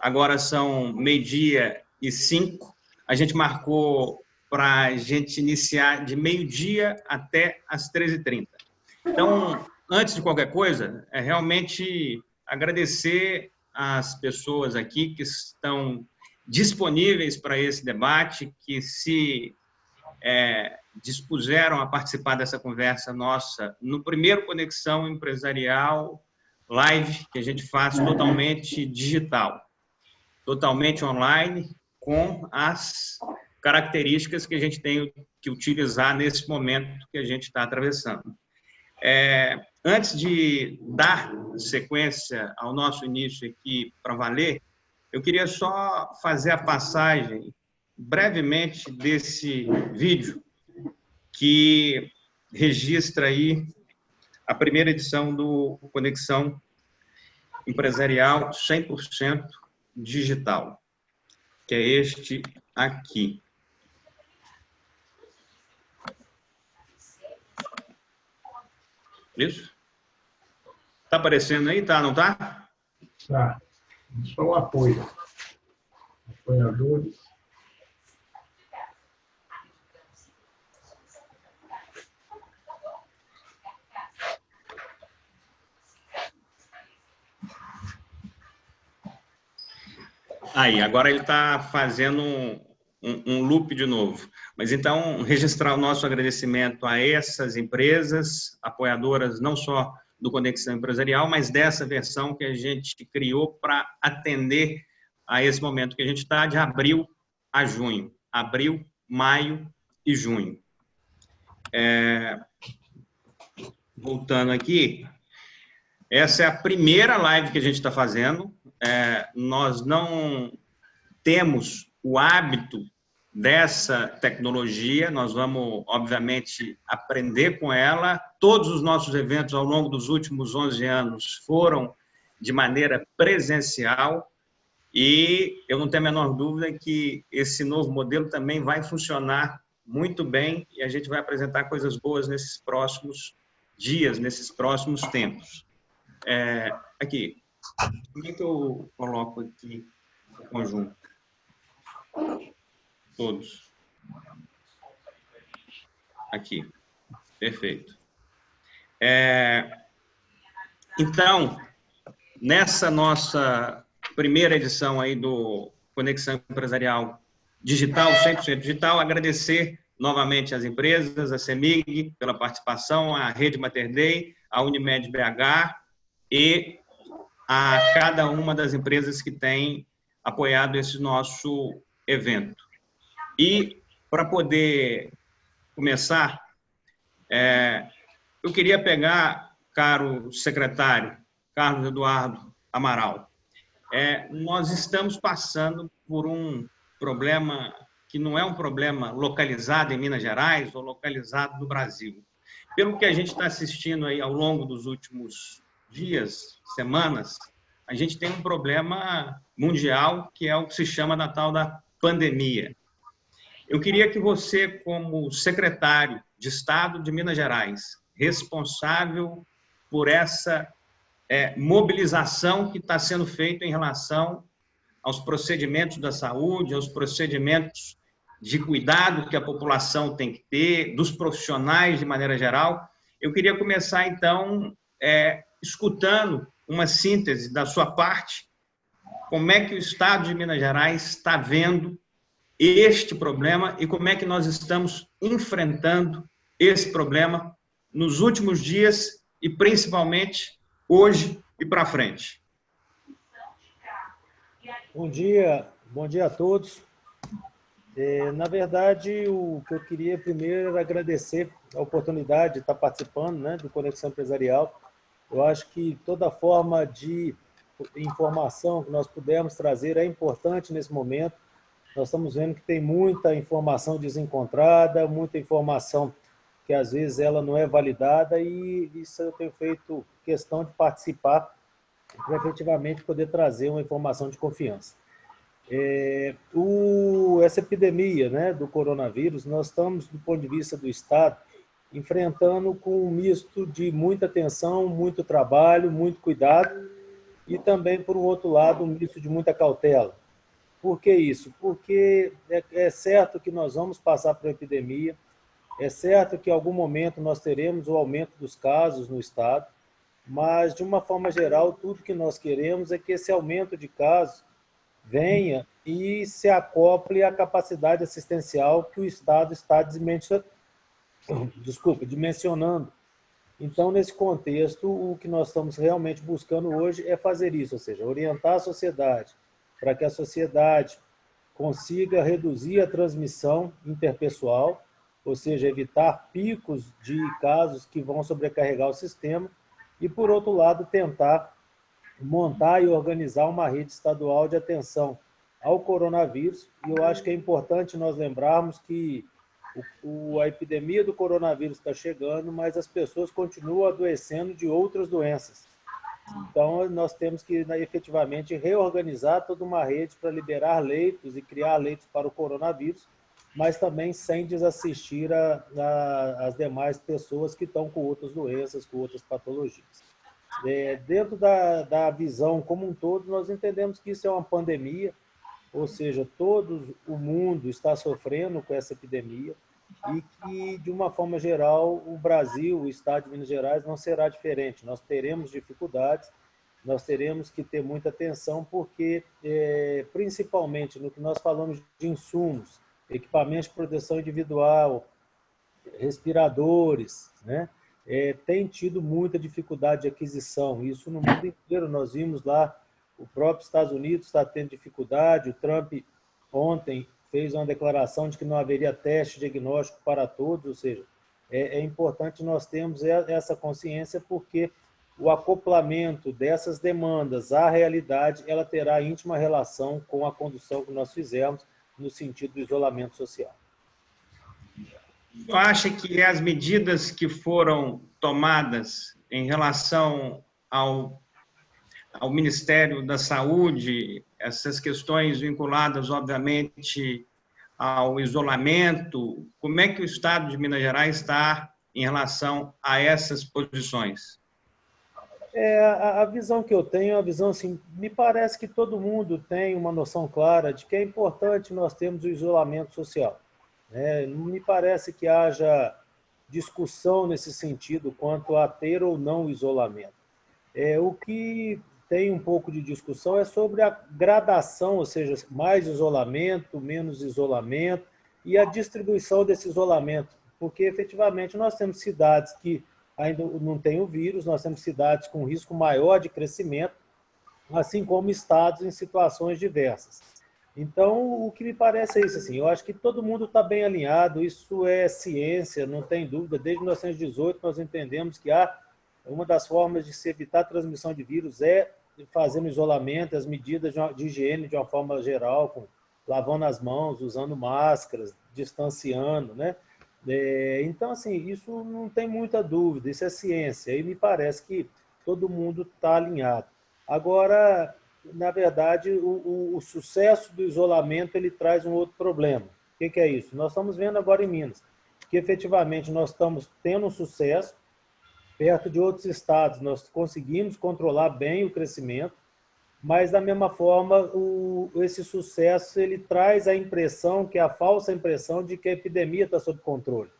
agora são 12h05. A gente marcou para a gente iniciar de 12h até as 13h30. Então, antes de qualquer coisa, é realmente agradecer às pessoas aqui que estão disponíveis para esse debate, que se dispuseram a participar dessa conversa nossa no primeiro Conexão Empresarial Live, que a gente faz totalmente digital, totalmente online, com as características que a gente tem que utilizar nesse momento que a gente está atravessando. Antes de dar sequência ao nosso início aqui para valer, eu queria só fazer a passagem brevemente desse vídeo que registra aí a primeira edição do Conexão Empresarial 100% digital, que é este aqui. Isso? Está aparecendo aí, tá? Não tá? Tá. Só o apoio. Apoiadores. Aí, agora ele está fazendo um loop de novo. Mas, então, registrar o nosso agradecimento a essas empresas apoiadoras, não só do Conexão Empresarial, mas dessa versão que a gente criou para atender a esse momento que a gente está, de abril a junho. Abril, maio e junho. Voltando aqui, essa é a primeira live que a gente está fazendo. Nós não temos o hábito dessa tecnologia, nós vamos, obviamente, aprender com ela. Todos os nossos eventos, ao longo dos últimos 11 anos, foram de maneira presencial, e eu não tenho a menor dúvida que esse novo modelo também vai funcionar muito bem, e a gente vai apresentar coisas boas nesses próximos dias, nesses próximos tempos. Aqui, como é que eu coloco aqui o conjunto? Todos. Aqui. Perfeito. Então, nessa nossa primeira edição aí do Conexão Empresarial Digital, 100% digital, agradecer novamente às empresas, a CEMIG pela participação, a Rede Mater Dei, a Unimed BH e a cada uma das empresas que tem apoiado esse nosso evento. E, para poder começar, eu queria pegar, caro secretário Carlos Eduardo Amaral, nós estamos passando por um problema que não é um problema localizado em Minas Gerais ou localizado no Brasil. Pelo que a gente está assistindo aí ao longo dos últimos dias, semanas, a gente tem um problema mundial, que é o que se chama da tal da pandemia. Eu queria que você, como secretário de Estado de Minas Gerais, responsável por essa mobilização que está sendo feita em relação aos procedimentos da saúde, aos procedimentos de cuidado que a população tem que ter, dos profissionais de maneira geral. Eu queria começar, então, escutando uma síntese da sua parte, como é que o Estado de Minas Gerais está vendo este problema e como é que nós estamos enfrentando esse problema nos últimos dias e, principalmente, hoje e para frente. Bom dia a todos. Na verdade, o que eu queria primeiro era agradecer a oportunidade de estar participando, né, do Conexão Empresarial. Eu acho que toda forma de informação que nós pudermos trazer é importante nesse momento. Nós estamos vendo que tem muita informação desencontrada, muita informação que às vezes ela não é validada, e isso eu tenho feito questão de participar para efetivamente poder trazer uma informação de confiança. Essa epidemia, né, do coronavírus, nós estamos, do ponto de vista do Estado, enfrentando com um misto de muita atenção, muito trabalho, muito cuidado, e também, por um outro lado, um misto de muita cautela. Por que isso? Porque é certo que nós vamos passar por uma epidemia, é certo que em algum momento nós teremos o aumento dos casos no estado, mas, de uma forma geral, tudo que nós queremos é que esse aumento de casos venha e se acople à capacidade assistencial que o Estado está dimensionando. Então, nesse contexto, o que nós estamos realmente buscando hoje é fazer isso, ou seja, orientar a sociedade para que a sociedade consiga reduzir a transmissão interpessoal, ou seja, evitar picos de casos que vão sobrecarregar o sistema, e, por outro lado, tentar montar e organizar uma rede estadual de atenção ao coronavírus. E eu acho que é importante nós lembrarmos que a epidemia do coronavírus está chegando, mas as pessoas continuam adoecendo de outras doenças. Então, nós temos que efetivamente reorganizar toda uma rede para liberar leitos e criar leitos para o coronavírus, mas também sem desassistir as demais pessoas que estão com outras doenças, com outras patologias. Dentro da visão como um todo, nós entendemos que isso é uma pandemia, ou seja, todo o mundo está sofrendo com essa epidemia e que, de uma forma geral, o Brasil, o Estado de Minas Gerais, não será diferente. Nós teremos dificuldades, nós teremos que ter muita atenção, porque, principalmente no que nós falamos de insumos, equipamentos de proteção individual, respiradores, né? Tem tido muita dificuldade de aquisição. Isso no mundo inteiro. Nós vimos lá, o próprio Estados Unidos está tendo dificuldade, o Trump ontem fez uma declaração de que não haveria teste diagnóstico para todos, ou seja, é importante nós termos essa consciência, porque o acoplamento dessas demandas à realidade, ela terá íntima relação com a condução que nós fizermos no sentido do isolamento social. Você acha que as medidas que foram tomadas em relação ao Ministério da Saúde, essas questões vinculadas, obviamente, ao isolamento, como é que o Estado de Minas Gerais está em relação a essas posições? A visão que eu tenho é uma visão assim, me parece que todo mundo tem uma noção clara de que é importante nós termos o isolamento social. Não me parece que haja discussão nesse sentido quanto a ter ou não isolamento. O que tem um pouco de discussão é sobre a gradação, ou seja, mais isolamento, menos isolamento, e a distribuição desse isolamento, porque efetivamente nós temos cidades que ainda não têm o vírus, nós temos cidades com risco maior de crescimento, assim como estados em situações diversas. Então, o que me parece é isso, assim, eu acho que todo mundo está bem alinhado, isso é ciência, não tem dúvida. Desde 1918 nós entendemos que uma das formas de se evitar a transmissão de vírus é fazendo isolamento, as medidas de higiene de uma forma geral, lavando as mãos, usando máscaras, distanciando, né? Então, assim, isso não tem muita dúvida, isso é ciência, e me parece que todo mundo está alinhado. Agora, na verdade, o sucesso do isolamento ele traz um outro problema. O que é isso? Nós estamos vendo agora em Minas que efetivamente nós estamos tendo um sucesso perto de outros estados, nós conseguimos controlar bem o crescimento, mas da mesma forma esse sucesso ele traz a impressão, que é a falsa impressão de que a epidemia está sob controle,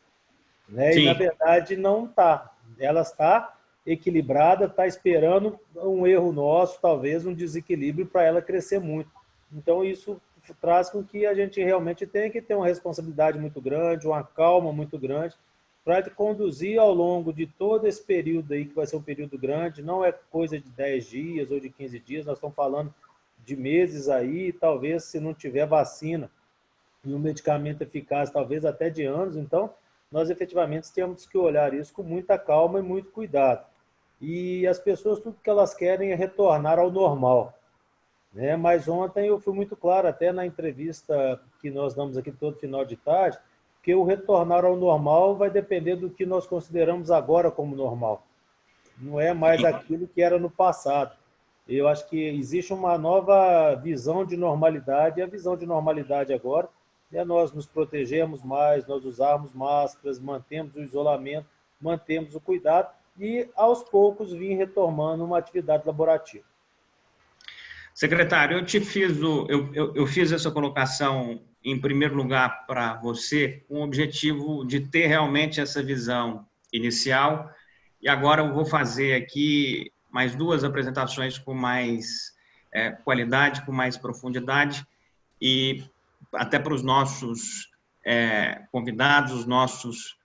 né? E na verdade não está. Ela está equilibrada, está esperando um erro nosso, talvez um desequilíbrio para ela crescer muito. Então, isso traz com que a gente realmente tenha que ter uma responsabilidade muito grande, uma calma muito grande, para conduzir ao longo de todo esse período aí, que vai ser um período grande, não é coisa de 10 dias ou de 15 dias, nós estamos falando de meses aí, talvez se não tiver vacina e um medicamento eficaz, talvez até de anos. Então, nós efetivamente temos que olhar isso com muita calma e muito cuidado. E as pessoas, tudo que elas querem é retornar ao normal, né? Mas ontem eu fui muito claro, até na entrevista que nós damos aqui todo final de tarde, que o retornar ao normal vai depender do que nós consideramos agora como normal. Não é mais aquilo que era no passado. Eu acho que existe uma nova visão de normalidade, e a visão de normalidade agora é nós nos protegermos mais, nós usarmos máscaras, mantemos o isolamento, mantemos o cuidado, e, aos poucos, vir retomando uma atividade laborativa. Secretário, eu fiz essa colocação, em primeiro lugar, para você, com o objetivo de ter realmente essa visão inicial, e agora eu vou fazer aqui mais duas apresentações com mais qualidade, com mais profundidade, e até para os nossos convidados,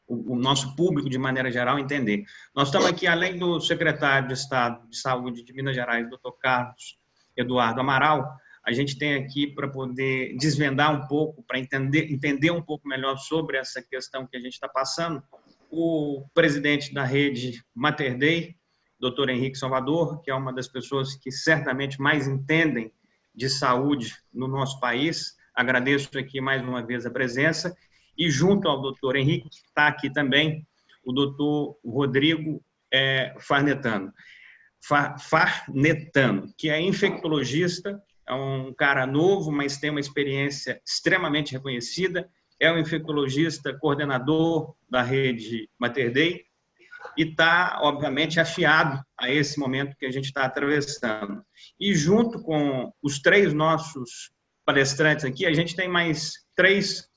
o nosso público, de maneira geral, entender. Nós estamos aqui, além do secretário de Estado de Saúde de Minas Gerais, doutor Carlos Eduardo Amaral, a gente tem aqui para poder desvendar um pouco, para entender um pouco melhor sobre essa questão que a gente está passando, o presidente da rede Mater Dei, doutor Henrique Salvador, que é uma das pessoas que certamente mais entendem de saúde no nosso país. Agradeço aqui mais uma vez a presença. E junto ao doutor Henrique, está aqui também o doutor Rodrigo Farnetano, que é infectologista, é um cara novo, mas tem uma experiência extremamente reconhecida, é um infectologista coordenador da rede Mater Dei e está, obviamente, afiado a esse momento que a gente está atravessando. E junto com os três nossos palestrantes aqui, a gente tem mais três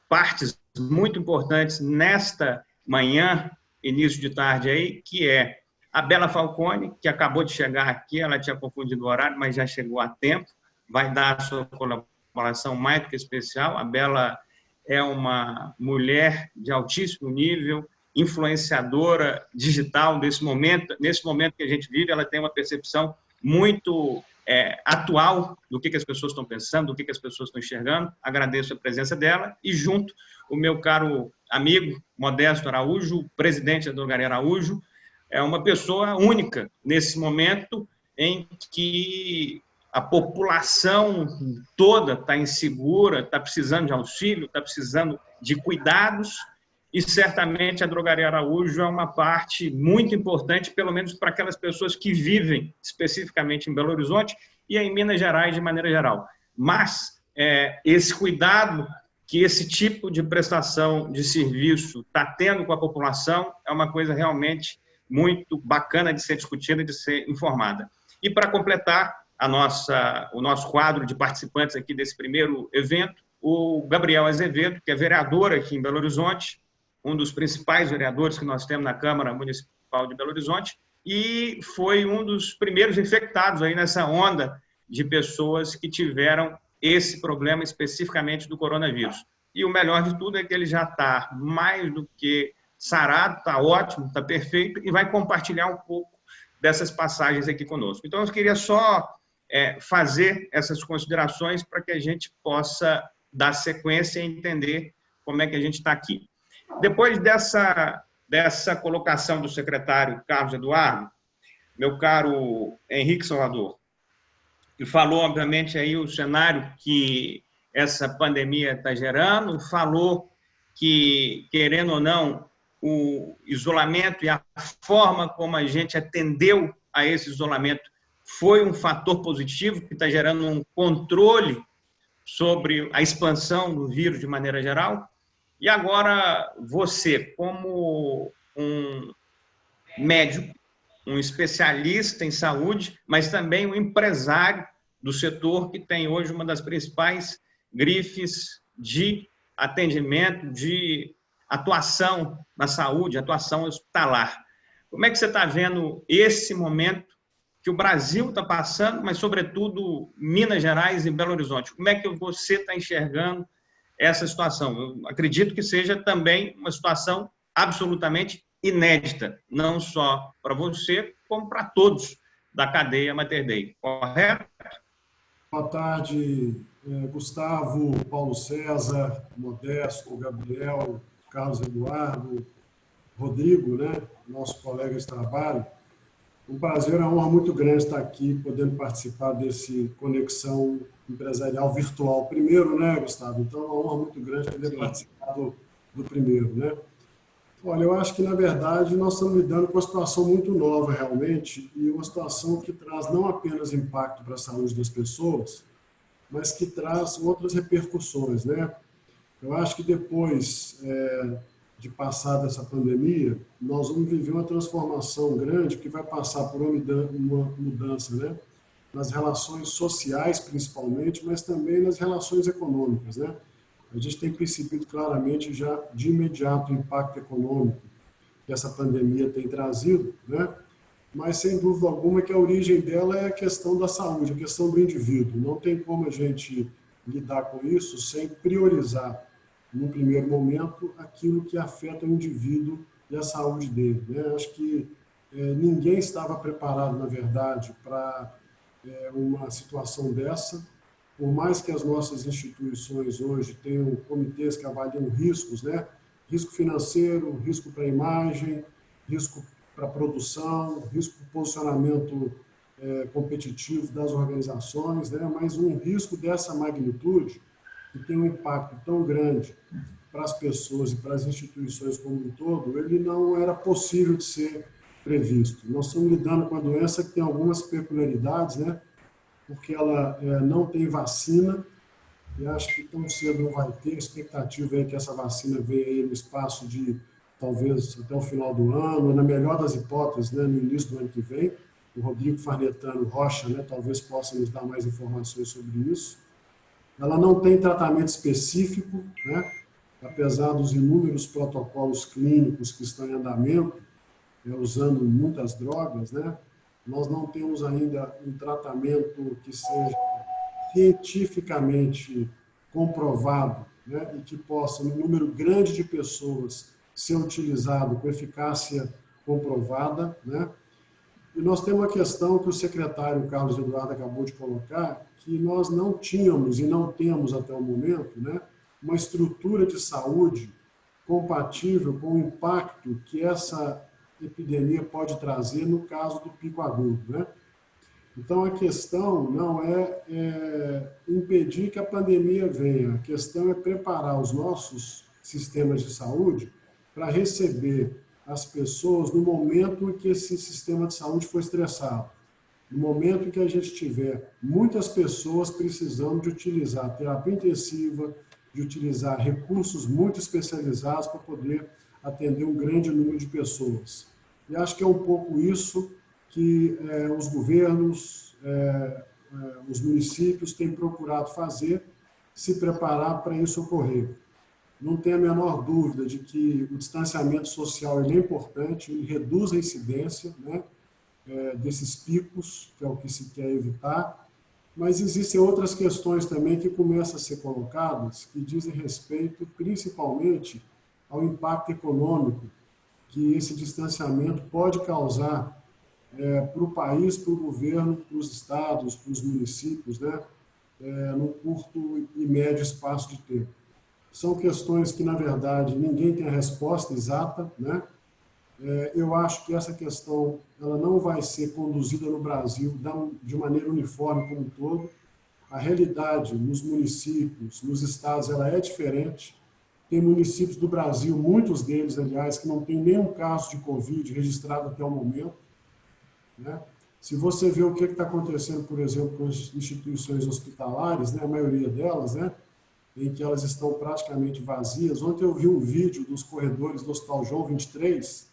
partes muito importantes nesta manhã, início de tarde aí, que é a Bela Falcone, que acabou de chegar aqui, ela tinha confundido o horário, mas já chegou a tempo, vai dar a sua colaboração mais do que especial. A Bela é uma mulher de altíssimo nível, influenciadora digital nesse momento que a gente vive, ela tem uma percepção muito atual do que as pessoas estão pensando, do que as pessoas estão enxergando. Agradeço a presença dela e junto o meu caro amigo Modesto Araújo, presidente da Drogaria Araújo, é uma pessoa única nesse momento em que a população toda está insegura, está precisando de auxílio, está precisando de cuidados, e certamente a Drogaria Araújo é uma parte muito importante, pelo menos para aquelas pessoas que vivem especificamente em Belo Horizonte e em Minas Gerais de maneira geral. Mas esse cuidado que esse tipo de prestação de serviço está tendo com a população é uma coisa realmente muito bacana de ser discutida e de ser informada. E para completar o nosso quadro de participantes aqui desse primeiro evento, o Gabriel Azevedo, que é vereador aqui em Belo Horizonte, um dos principais vereadores que nós temos na Câmara Municipal de Belo Horizonte, e foi um dos primeiros infectados aí nessa onda de pessoas que tiveram esse problema especificamente do coronavírus. E o melhor de tudo é que ele já está mais do que sarado, está ótimo, está perfeito, e vai compartilhar um pouco dessas passagens aqui conosco. Então, eu queria só fazer essas considerações para que a gente possa dar sequência e entender como é que a gente está aqui. Depois dessa colocação do secretário Carlos Eduardo, meu caro Henrique Salvador, que falou, obviamente, aí o cenário que essa pandemia está gerando, falou que, querendo ou não, o isolamento e a forma como a gente atendeu a esse isolamento foi um fator positivo que está gerando um controle sobre a expansão do vírus de maneira geral. E agora, você, como um médico, um especialista em saúde, mas também um empresário do setor que tem hoje uma das principais grifes de atendimento, de atuação na saúde, atuação hospitalar. Como é que você está vendo esse momento que o Brasil está passando, mas, sobretudo, Minas Gerais e Belo Horizonte? Como é que você está enxergando essa situação? Eu acredito que seja também uma situação absolutamente inédita, não só para você, como para todos da cadeia Mater Dei, correto? Boa tarde, Gustavo, Paulo César, Modesto, Gabriel, Carlos Eduardo, Rodrigo, né, nosso colega de trabalho. Um prazer, uma honra muito grande estar aqui, podendo participar desse Conexão Empresarial Virtual primeiro, né, Gustavo? Então, é uma honra muito grande poder participar do primeiro, né? Olha, eu acho que, na verdade, nós estamos lidando com uma situação muito nova, realmente, e uma situação que traz não apenas impacto para a saúde das pessoas, mas que traz outras repercussões, né? Eu acho que depois de passar dessa pandemia, nós vamos viver uma transformação grande que vai passar por uma mudança, né? nas relações sociais, principalmente, mas também nas relações econômicas, né? A gente tem percebido claramente já de imediato o impacto econômico que essa pandemia tem trazido, né? Mas sem dúvida alguma que a origem dela é a questão da saúde, a questão do indivíduo. Não tem como a gente lidar com isso sem priorizar, no primeiro momento, aquilo que afeta o indivíduo e a saúde dele, né? Acho que ninguém estava preparado, na verdade, para uma situação dessa. Por mais que as nossas instituições hoje tenham comitês que avaliam riscos, né? Risco financeiro, risco para a imagem, risco para a produção, risco para o posicionamento competitivo das organizações, né? Mas um risco dessa magnitude, que tem um impacto tão grande para as pessoas e para as instituições como um todo, ele não era possível de ser previsto. Nós estamos lidando com a doença que tem algumas peculiaridades, né? Porque ela não tem vacina, e acho que tão cedo não vai ter. A expectativa é que essa vacina venha aí no espaço de, talvez, até o final do ano, na melhor das hipóteses, né, no início do ano que vem. O Rodrigo Farnetano Rocha, né, talvez possa nos dar mais informações sobre isso. Ela não tem tratamento específico, né, apesar dos inúmeros protocolos clínicos que estão em andamento, usando muitas drogas, né, nós não temos ainda um tratamento que seja cientificamente comprovado, né, e que possa, num número grande de pessoas, ser utilizado com eficácia comprovada, né? E nós temos uma questão que o secretário Carlos Eduardo acabou de colocar, que nós não tínhamos e não temos até o momento, né, uma estrutura de saúde compatível com o impacto que essa epidemia pode trazer no caso do pico agudo, né? Então, a questão não é impedir que a pandemia venha, a questão é preparar os nossos sistemas de saúde para receber as pessoas no momento em que esse sistema de saúde for estressado, no momento em que a gente tiver muitas pessoas precisando de utilizar terapia intensiva, de utilizar recursos muito especializados para poder atender um grande número de pessoas. E acho que é um pouco isso que os governos, os municípios têm procurado fazer, se preparar para isso ocorrer. Não tem a menor dúvida de que o distanciamento social ele é importante, ele reduz a incidência, né, desses picos, que é o que se quer evitar, mas existem outras questões também que começam a ser colocadas, que dizem respeito principalmente ao impacto econômico que esse distanciamento pode causar para o país, para o governo, para os estados, para os municípios, né, no curto e médio espaço de tempo. São questões que, na verdade, ninguém tem a resposta exata, né? Eu acho que essa questão ela não vai ser conduzida no Brasil de maneira uniforme como um todo. A realidade nos municípios, nos estados, ela é diferente. Tem municípios do Brasil, muitos deles, aliás, que não tem nenhum caso de Covid registrado até o momento, né? Se você vê o que está acontecendo, por exemplo, com as instituições hospitalares, né, a maioria delas, né, em que elas estão praticamente vazias. Ontem eu vi um vídeo dos corredores do Hospital João 23,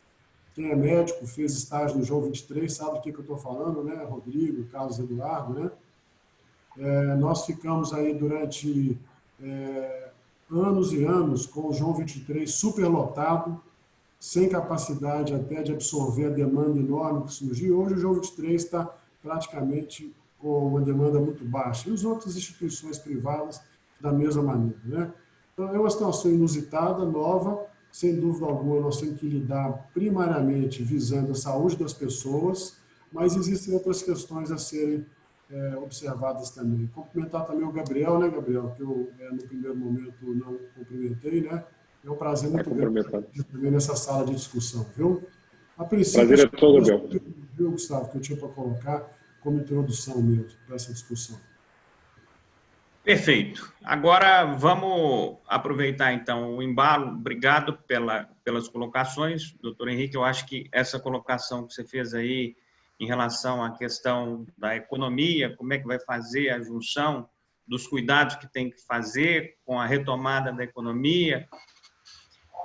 quem é médico, fez estágio no João 23, sabe do que eu estou falando, né, Rodrigo, Carlos Eduardo, né? Nós ficamos aí durante anos e anos com o João 23 superlotado, sem capacidade até de absorver a demanda enorme que surgiu. Hoje o João 23 está praticamente com uma demanda muito baixa. E as outras instituições privadas da mesma maneira, né? Então, é uma situação inusitada, nova, sem dúvida alguma, nós temos que lidar primariamente visando a saúde das pessoas, mas existem outras questões a serem observadas também. Cumprimentar também o Gabriel, né, Gabriel, que eu, no primeiro momento, não cumprimentei, né? É um prazer muito grande também nessa sala de discussão, viu? A princípio, prazer é todo, Gabriel. Viu, Gustavo, que eu tinha para colocar como introdução mesmo para essa discussão. Perfeito. Agora vamos aproveitar então o embalo. Obrigado pelas colocações, doutor Henrique. Eu acho que essa colocação que você fez aí em relação à questão da economia, como é que vai fazer a junção dos cuidados que tem que fazer com a retomada da economia.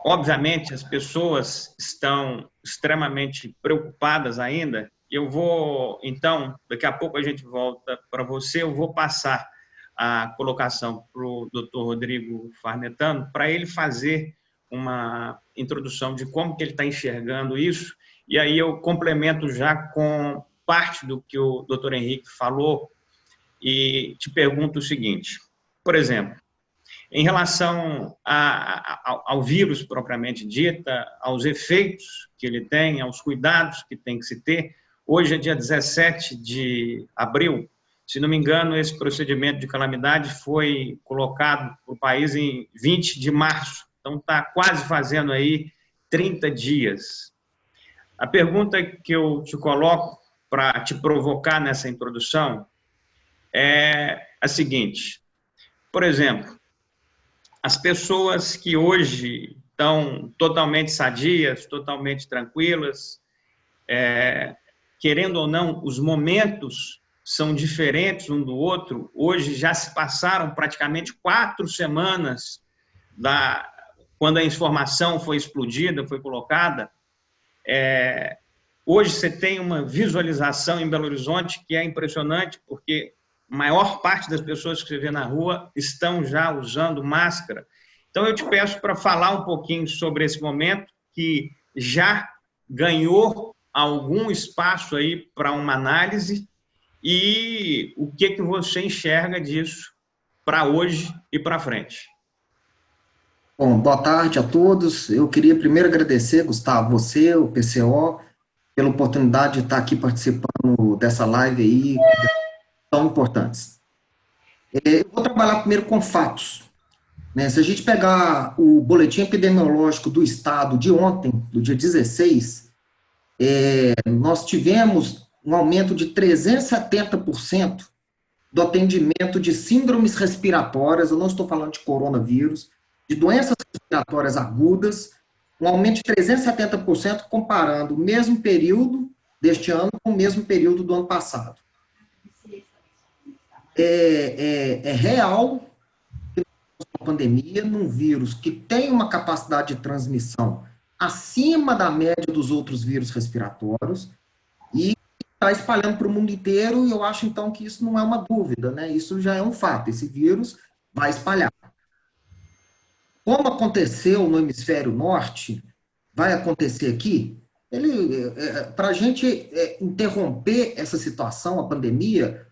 Obviamente, as pessoas estão extremamente preocupadas ainda eu vou, então, daqui a pouco a gente volta para você, eu vou passar a colocação para o doutor Rodrigo Farnetano, para ele fazer uma introdução de como que ele está enxergando isso, e aí eu complemento já com parte do que o doutor Henrique falou, e te pergunto o seguinte, por exemplo, em relação ao vírus propriamente dita, aos efeitos que ele tem, aos cuidados que tem que se ter, hoje é dia 17 de abril, se não me engano, esse procedimento de calamidade foi colocado para o país em 20 de março, então está quase fazendo aí 30 dias. A pergunta que eu te coloco para te provocar nessa introdução é a seguinte, por exemplo, as pessoas que hoje estão totalmente sadias, totalmente tranquilas, querendo ou não, os momentos são diferentes um do outro. Hoje já se passaram praticamente 4 semanas quando a informação foi explodida, foi colocada. Hoje você tem uma visualização em Belo Horizonte que é impressionante, porque a maior parte das pessoas que você vê na rua estão já usando máscara. Então, eu te peço para falar um pouquinho sobre esse momento que já ganhou algum espaço aí para uma análise e o que você enxerga disso para hoje e para frente. Bom, boa tarde a todos. Eu queria primeiro agradecer, Gustavo, você, o PCO, pela oportunidade de estar aqui participando dessa live aí, tão importantes. Eu vou trabalhar primeiro com fatos. Né? Se a gente pegar o boletim epidemiológico do Estado de ontem, do dia 16, nós tivemos um aumento de 370% do atendimento de síndromes respiratórias, eu não estou falando de coronavírus, de doenças respiratórias agudas, um aumento de 370% comparando o mesmo período deste ano com o mesmo período do ano passado. É real que a pandemia, num vírus que tem uma capacidade de transmissão acima da média dos outros vírus respiratórios e está espalhando para o mundo inteiro, e eu acho, então, que isso não é uma dúvida, né? Isso já é um fato, esse vírus vai espalhar. Como aconteceu no hemisfério norte, vai acontecer aqui, para a gente interromper essa situação, a pandemia,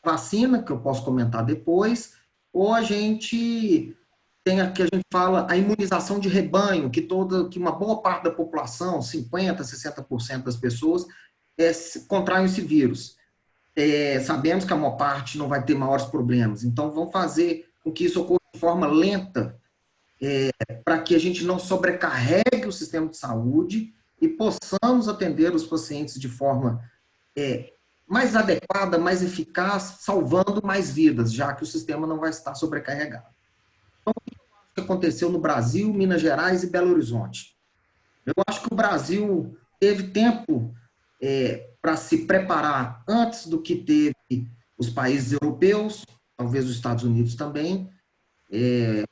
vacina, que eu posso comentar depois, ou a gente tem a que a gente fala a imunização de rebanho, que uma boa parte da população, 50%, 60% das pessoas, contraem esse vírus. Sabemos que a maior parte não vai ter maiores problemas, então vamos fazer com que isso ocorra de forma lenta, para que a gente não sobrecarregue o sistema de saúde e possamos atender os pacientes de forma mais adequada, mais eficaz, salvando mais vidas, já que o sistema não vai estar sobrecarregado. Então, o que aconteceu no Brasil, Minas Gerais e Belo Horizonte? Eu acho que o Brasil teve tempo para se preparar antes do que teve os países europeus, talvez os Estados Unidos também.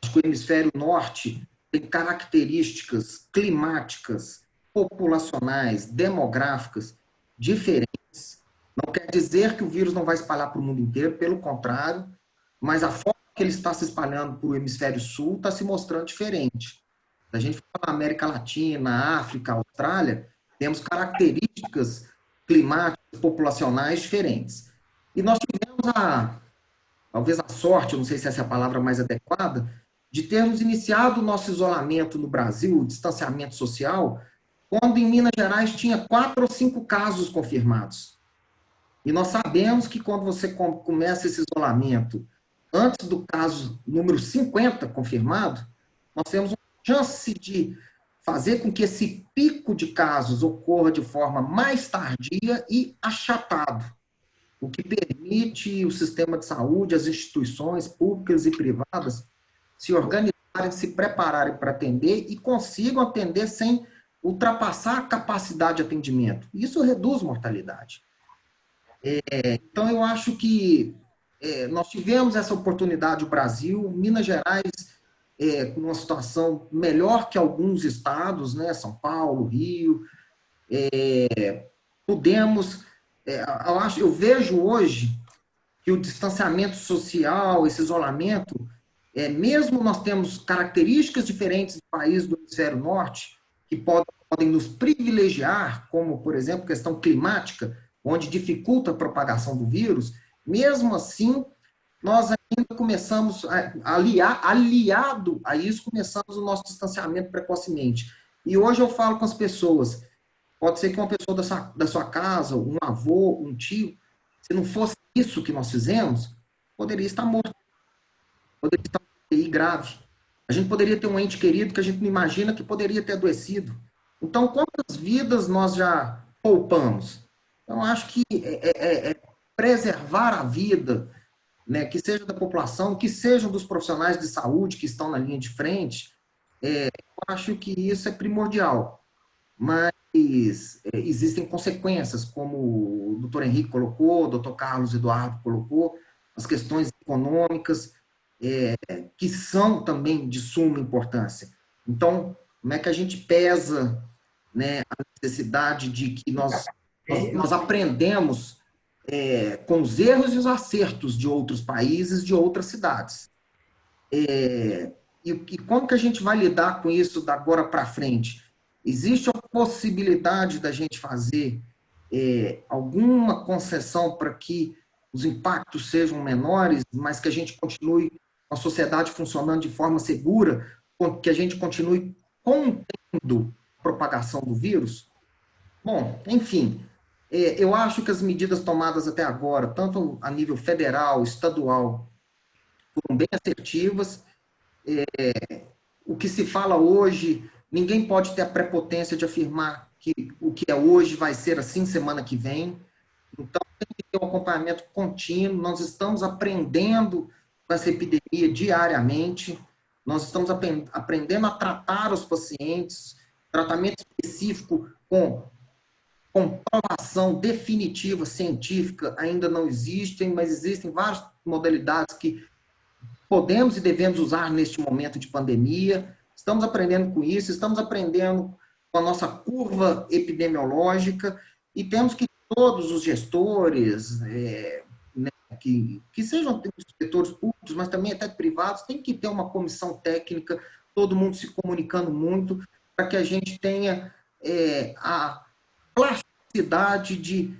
Acho que o hemisfério norte tem características climáticas, populacionais, demográficas diferentes. Não quer dizer que o vírus não vai espalhar para o mundo inteiro, pelo contrário, mas a forma que ele está se espalhando para o hemisfério sul está se mostrando diferente. Se a gente falar na América Latina, África, Austrália, temos características climáticas, populacionais diferentes. E nós tivemos talvez a sorte, não sei se essa é a palavra mais adequada, de termos iniciado o nosso isolamento no Brasil, o distanciamento social, quando em Minas Gerais tinha 4 ou 5 casos confirmados. E nós sabemos que quando você começa esse isolamento antes do caso número 50 confirmado, nós temos uma chance de fazer com que esse pico de casos ocorra de forma mais tardia e achatado, o que permite o sistema de saúde, as instituições públicas e privadas se organizarem, se prepararem para atender e consigam atender sem ultrapassar a capacidade de atendimento. Isso reduz mortalidade. Então, eu acho que nós tivemos essa oportunidade no Brasil, Minas Gerais, com uma situação melhor que alguns estados, né, São Paulo, Rio, podemos, eu vejo hoje que o distanciamento social, esse isolamento, mesmo nós temos características diferentes do país do hemisfério norte, que podem nos privilegiar, como, por exemplo, questão climática, onde dificulta a propagação do vírus, mesmo assim, nós ainda começamos, aliado a isso, começamos o nosso distanciamento precocemente. E hoje eu falo com as pessoas, pode ser que uma pessoa da sua casa, um avô, um tio, se não fosse isso que nós fizemos, poderia estar morto, poderia estar grave. A gente poderia ter um ente querido que a gente não imagina que poderia ter adoecido. Então, quantas vidas nós já poupamos? Então, acho que preservar a vida, né, que seja da população, que sejam dos profissionais de saúde que estão na linha de frente, eu acho que isso é primordial. Mas existem consequências, como o doutor Henrique colocou, o doutor Carlos Eduardo colocou, as questões econômicas, que são também de suma importância. Então, como é que a gente pesa, né, a necessidade de que nós aprendemos com os erros e os acertos de outros países, de outras cidades. E como que a gente vai lidar com isso da agora para frente? Existe a possibilidade da gente fazer alguma concessão para que os impactos sejam menores, mas que a gente continue a sociedade funcionando de forma segura, que a gente continue contendo a propagação do vírus? Bom, enfim, eu acho que as medidas tomadas até agora, tanto a nível federal, estadual, foram bem assertivas. O que se fala hoje, ninguém pode ter a prepotência de afirmar que o que é hoje vai ser assim semana que vem. Então, tem que ter um acompanhamento contínuo. Nós estamos aprendendo com essa epidemia diariamente. Nós estamos aprendendo a tratar os pacientes. Tratamento específico com comprovação definitiva científica ainda não existem, mas existem várias modalidades que podemos e devemos usar neste momento de pandemia. Estamos aprendendo com isso, estamos aprendendo com a nossa curva epidemiológica e temos que todos os gestores, né, que sejam gestores públicos, mas também até privados, tem que ter uma comissão técnica, todo mundo se comunicando muito, para que a gente tenha a plasticidade de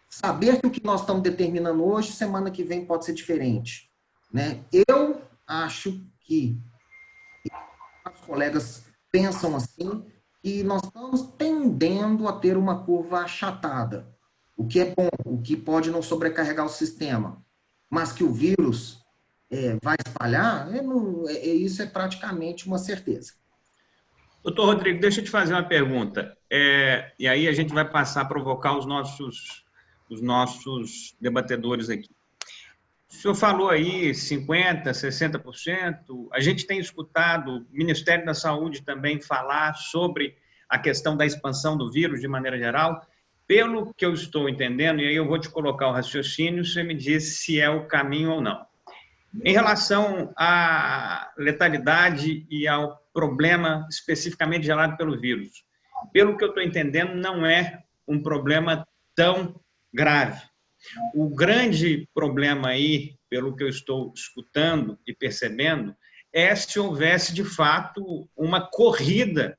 saber que o que nós estamos determinando hoje, semana que vem pode ser diferente. Né? Eu acho que os colegas pensam assim, e nós estamos tendendo a ter uma curva achatada, o que é bom, o que pode não sobrecarregar o sistema, mas que o vírus vai espalhar, isso é praticamente uma certeza. Doutor Rodrigo, deixa eu te fazer uma pergunta, e aí a gente vai passar a provocar os nossos debatedores aqui. O senhor falou aí 50%, 60%, a gente tem escutado o Ministério da Saúde também falar sobre a questão da expansão do vírus de maneira geral. Pelo que eu estou entendendo, e aí eu vou te colocar o raciocínio, você me diz se é o caminho ou não. Em relação à letalidade e ao problema especificamente gerado pelo vírus, pelo que eu estou entendendo, não é um problema tão grave. O grande problema aí, pelo que eu estou escutando e percebendo, é se houvesse, de fato, uma corrida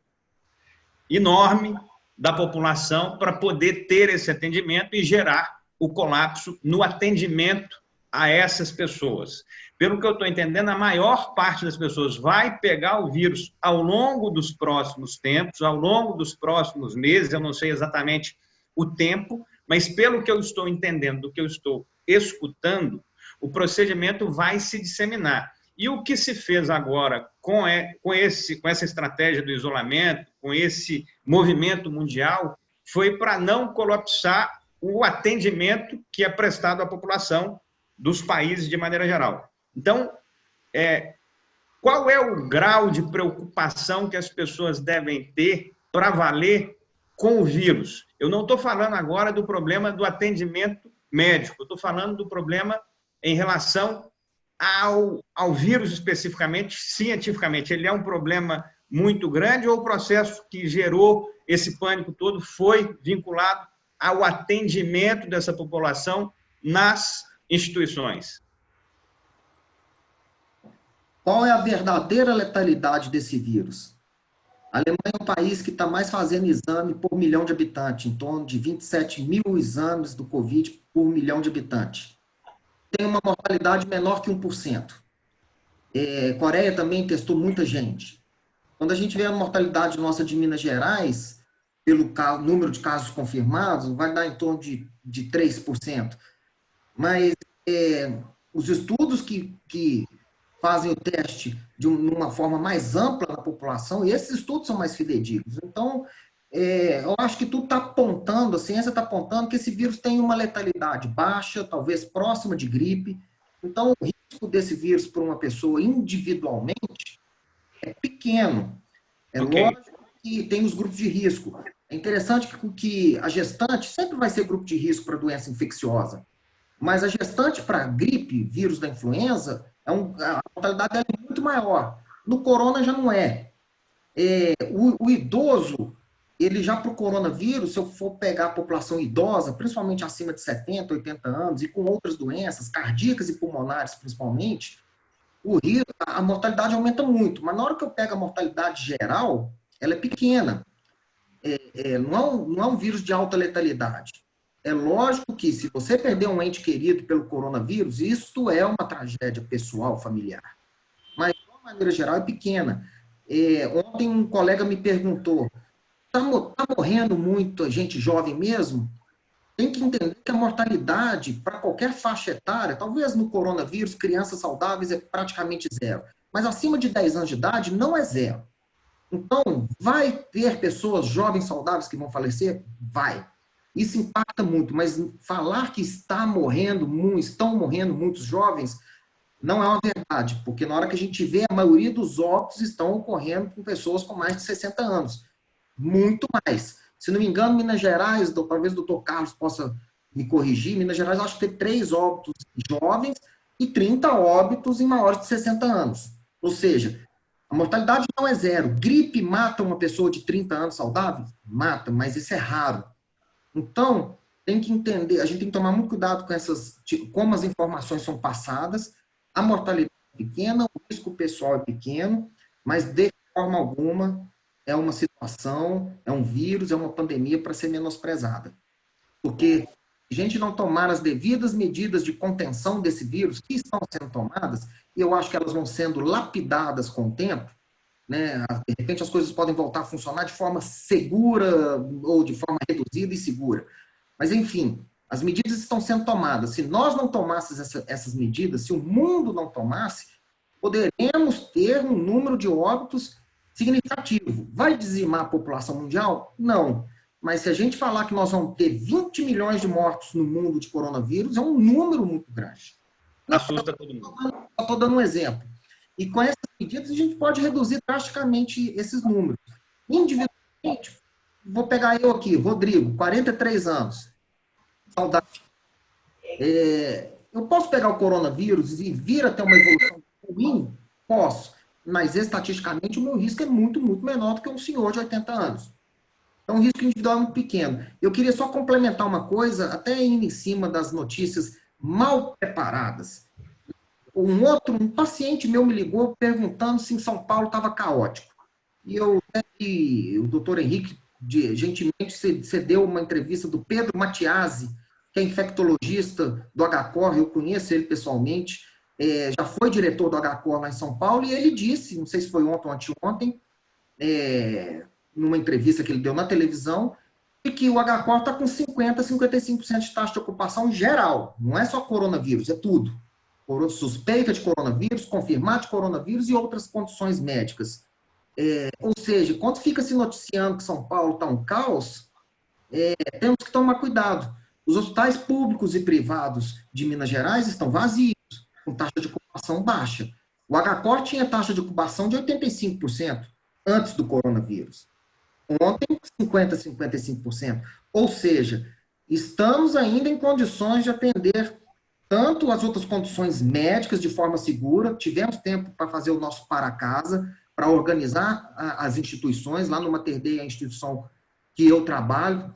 enorme da população para poder ter esse atendimento e gerar o colapso no atendimento a essas pessoas. Pelo que eu estou entendendo, a maior parte das pessoas vai pegar o vírus ao longo dos próximos tempos, ao longo dos próximos meses, eu não sei exatamente o tempo, mas pelo que eu estou entendendo, do que eu estou escutando, o procedimento vai se disseminar. E o que se fez agora com essa estratégia do isolamento, com esse movimento mundial, foi para não colapsar o atendimento que é prestado à população dos países de maneira geral. Então, qual é o grau de preocupação que as pessoas devem ter para valer com o vírus? Eu não estou falando agora do problema do atendimento médico, eu estou falando do problema em relação ao vírus especificamente, cientificamente. Ele é um problema muito grande ou o processo que gerou esse pânico todo foi vinculado ao atendimento dessa população nas instituições? Qual é a verdadeira letalidade desse vírus? A Alemanha é um país que está mais fazendo exame por milhão de habitantes, em torno de 27 mil exames do Covid por milhão de habitantes. Tem uma mortalidade menor que 1%. Coreia também testou muita gente. Quando a gente vê a mortalidade nossa de Minas Gerais, pelo número de casos confirmados, vai dar em torno de 3%. Mas os estudos que fazem o teste de uma forma mais ampla na população, e esses estudos são mais fidedignos. Então, eu acho que tudo está apontando, a ciência está apontando que esse vírus tem uma letalidade baixa, talvez próxima de gripe. Então, o risco desse vírus para uma pessoa individualmente é pequeno. Lógico que tem os grupos de risco. É interessante que a gestante sempre vai ser grupo de risco para doença infecciosa, mas a gestante para gripe, vírus da influenza, a mortalidade dela é muito maior. No corona já não é. O idoso, ele já para o coronavírus, se eu for pegar a população idosa, principalmente acima de 70, 80 anos, e com outras doenças, cardíacas e pulmonares principalmente, a mortalidade aumenta muito. Mas na hora que eu pego a mortalidade geral, ela é pequena. Não é um vírus de alta letalidade. É lógico que se você perder um ente querido pelo coronavírus, isto é uma tragédia pessoal, familiar. Mas, de uma maneira geral, é pequena. Ontem um colega me perguntou, tá morrendo muito a gente jovem mesmo? Tem que entender que a mortalidade para qualquer faixa etária, talvez no coronavírus, crianças saudáveis é praticamente zero. Mas acima de 10 anos de idade, não é zero. Então, vai ter pessoas jovens saudáveis que vão falecer? Vai. Isso impacta muito, mas falar que estão morrendo muitos jovens não é uma verdade, porque na hora que a gente vê, a maioria dos óbitos estão ocorrendo com pessoas com mais de 60 anos. Muito mais. Se não me engano, Minas Gerais, talvez o doutor Carlos possa me corrigir, Minas Gerais acho que teve 3 óbitos jovens e 30 óbitos em maiores de 60 anos. Ou seja, a mortalidade não é zero. Gripe mata uma pessoa de 30 anos saudável? Mata, mas isso é raro. Então, tem que entender, a gente tem que tomar muito cuidado com como as informações são passadas. A mortalidade é pequena, o risco pessoal é pequeno, mas de forma alguma é uma situação, é um vírus, é uma pandemia para ser menosprezada. Porque se a gente não tomar as devidas medidas de contenção desse vírus, que estão sendo tomadas, e eu acho que elas vão sendo lapidadas com o tempo, né? De repente as coisas podem voltar a funcionar de forma segura ou de forma reduzida e segura. Mas, enfim, as medidas estão sendo tomadas. Se nós não tomássemos essas medidas, se o mundo não tomasse, poderemos ter um número de óbitos significativo. Vai dizimar a população mundial? Não. Mas se a gente falar que nós vamos ter 20 milhões de mortos no mundo de coronavírus, é um número muito grande. Assusta todo mundo. Estou dando um exemplo. E com essas medidas a gente pode reduzir drasticamente esses números. Individualmente, vou pegar eu aqui, Rodrigo, 43 anos, saudável. Eu posso pegar o coronavírus e vir a ter uma evolução ruim? Posso. Mas estatisticamente o meu risco é muito, muito menor do que um senhor de 80 anos. Então o risco individual é muito pequeno. Eu queria só complementar uma coisa, até indo em cima das notícias mal preparadas. Um paciente meu me ligou perguntando se em São Paulo estava caótico. E o doutor Henrique, gentilmente, cedeu uma entrevista do Pedro Matiasi, que é infectologista do HCOR, eu conheço ele pessoalmente, já foi diretor do HCOR lá em São Paulo, e ele disse, não sei se foi ontem ou anteontem, numa entrevista que ele deu na televisão, que o HCOR está com 50%, 55% de taxa de ocupação geral, não é só coronavírus, é tudo. Suspeita de coronavírus, confirmado de coronavírus e outras condições médicas. Ou seja, quando fica se noticiando que São Paulo está um caos, temos que tomar cuidado. Os hospitais públicos e privados de Minas Gerais estão vazios, com taxa de ocupação baixa. O HCOR tinha taxa de ocupação de 85% antes do coronavírus. Ontem, 50%, 55%. Ou seja, estamos ainda em condições de atender tanto as outras condições médicas de forma segura, tivemos tempo para fazer o nosso para casa, para organizar as instituições, lá no Mater Dei, a instituição que eu trabalho,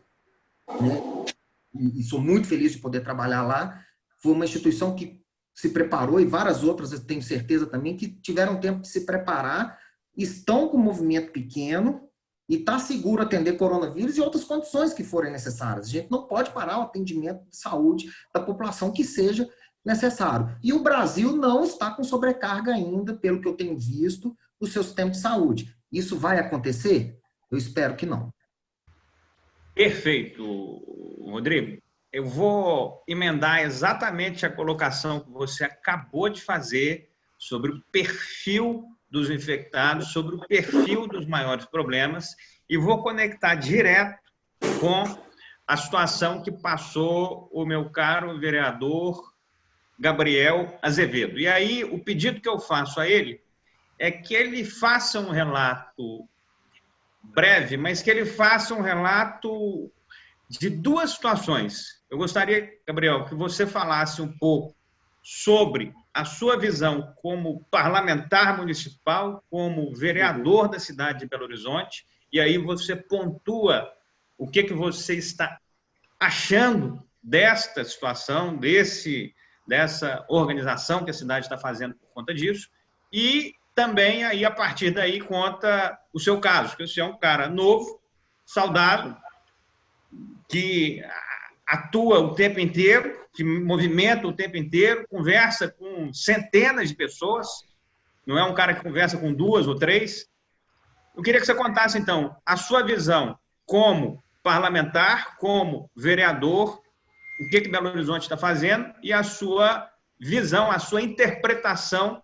né? e sou muito feliz de poder trabalhar lá. Foi uma instituição que se preparou, e várias outras, eu tenho certeza também, que tiveram tempo de se preparar, estão com movimento pequeno, e está seguro atender coronavírus e outras condições que forem necessárias. A gente não pode parar o atendimento de saúde da população que seja necessário. E o Brasil não está com sobrecarga ainda, pelo que eu tenho visto, do seu sistema de saúde. Isso vai acontecer? Eu espero que não. Perfeito, Rodrigo. Eu vou emendar exatamente a colocação que você acabou de fazer sobre o perfil dos infectados, sobre o perfil dos maiores problemas, e vou conectar direto com a situação que passou o meu caro vereador Gabriel Azevedo. E aí, o pedido que eu faço a ele é que ele faça um relato breve, mas que ele faça um relato de duas situações. Eu gostaria, Gabriel, que você falasse um pouco sobre a sua visão como parlamentar municipal, como vereador da cidade de Belo Horizonte, e aí você pontua o que você está achando desta situação, dessa organização que a cidade está fazendo por conta disso, e também aí a partir daí conta o seu caso, que você é um cara novo, saudável, que atua o tempo inteiro, que movimenta o tempo inteiro, conversa com centenas de pessoas, não é um cara que conversa com 2 ou 3. Eu queria que você contasse, então, a sua visão como parlamentar, como vereador, o que Belo Horizonte está fazendo e a sua visão, a sua interpretação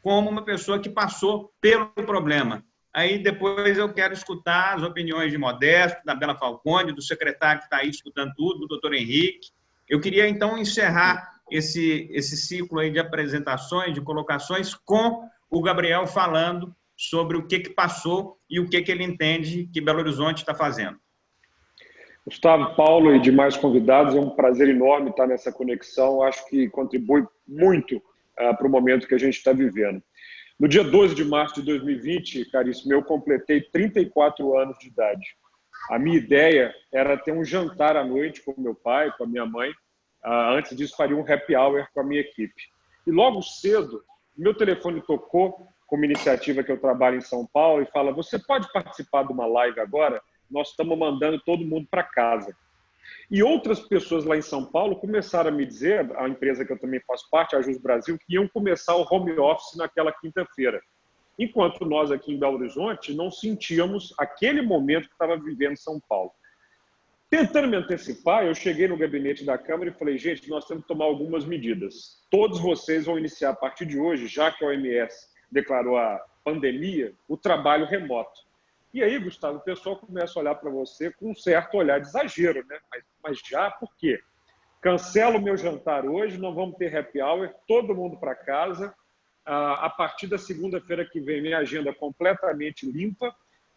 como uma pessoa que passou pelo problema. Aí depois eu quero escutar as opiniões de Modesto, da Bela Falcone, do secretário que está aí escutando tudo, do doutor Henrique. Eu queria, então, encerrar esse ciclo aí de apresentações, de colocações, com o Gabriel falando sobre o que passou e o que ele entende que Belo Horizonte está fazendo. Gustavo, Paulo e demais convidados, é um prazer enorme estar nessa conexão. Acho que contribui muito para o momento que a gente está vivendo. No dia 12 de março de 2020, caríssimo, eu completei 34 anos de idade. A minha ideia era ter um jantar à noite com meu pai, com a minha mãe. Antes disso, faria um happy hour com a minha equipe. E logo cedo, meu telefone tocou com uma iniciativa que eu trabalho em São Paulo e fala: você pode participar de uma live agora? Nós estamos mandando todo mundo para casa. E outras pessoas lá em São Paulo começaram a me dizer, a empresa que eu também faço parte, a Jus Brasil, que iam começar o home office naquela quinta-feira. Enquanto nós aqui em Belo Horizonte não sentíamos aquele momento que estava vivendo São Paulo. Tentando me antecipar, eu cheguei no gabinete da Câmara e falei: gente, nós temos que tomar algumas medidas. Todos vocês vão iniciar a partir de hoje, já que a OMS declarou a pandemia, o trabalho remoto. E aí, Gustavo, o pessoal começa a olhar para você com um certo olhar de exagero, né? Mas já por quê? Cancelo o meu jantar hoje, não vamos ter happy hour, todo mundo para casa. A partir da segunda-feira que vem, minha agenda é completamente limpa.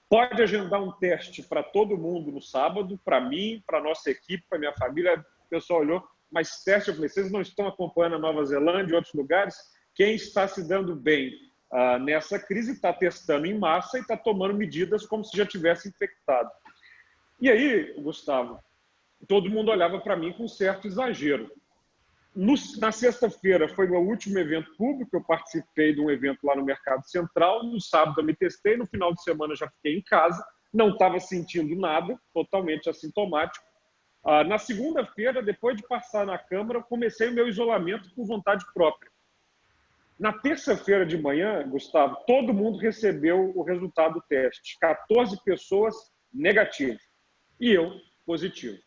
Pode agendar um teste para todo mundo no sábado, para mim, para a nossa equipe, para a minha família. O pessoal olhou, mas teste, eu falei: vocês não estão acompanhando a Nova Zelândia e outros lugares? Quem está se dando bem nessa crise está testando em massa e está tomando medidas como se já tivesse infectado. E aí, Gustavo, todo mundo olhava para mim com certo exagero. Na sexta-feira foi meu último evento público, eu participei de um evento lá no Mercado Central, no sábado eu me testei, no final de semana já fiquei em casa, não estava sentindo nada, totalmente assintomático. Na segunda-feira, depois de passar na Câmara, eu comecei o meu isolamento por vontade própria. Na terça-feira de manhã, Gustavo, todo mundo recebeu o resultado do teste. 14 pessoas negativas e eu positivo.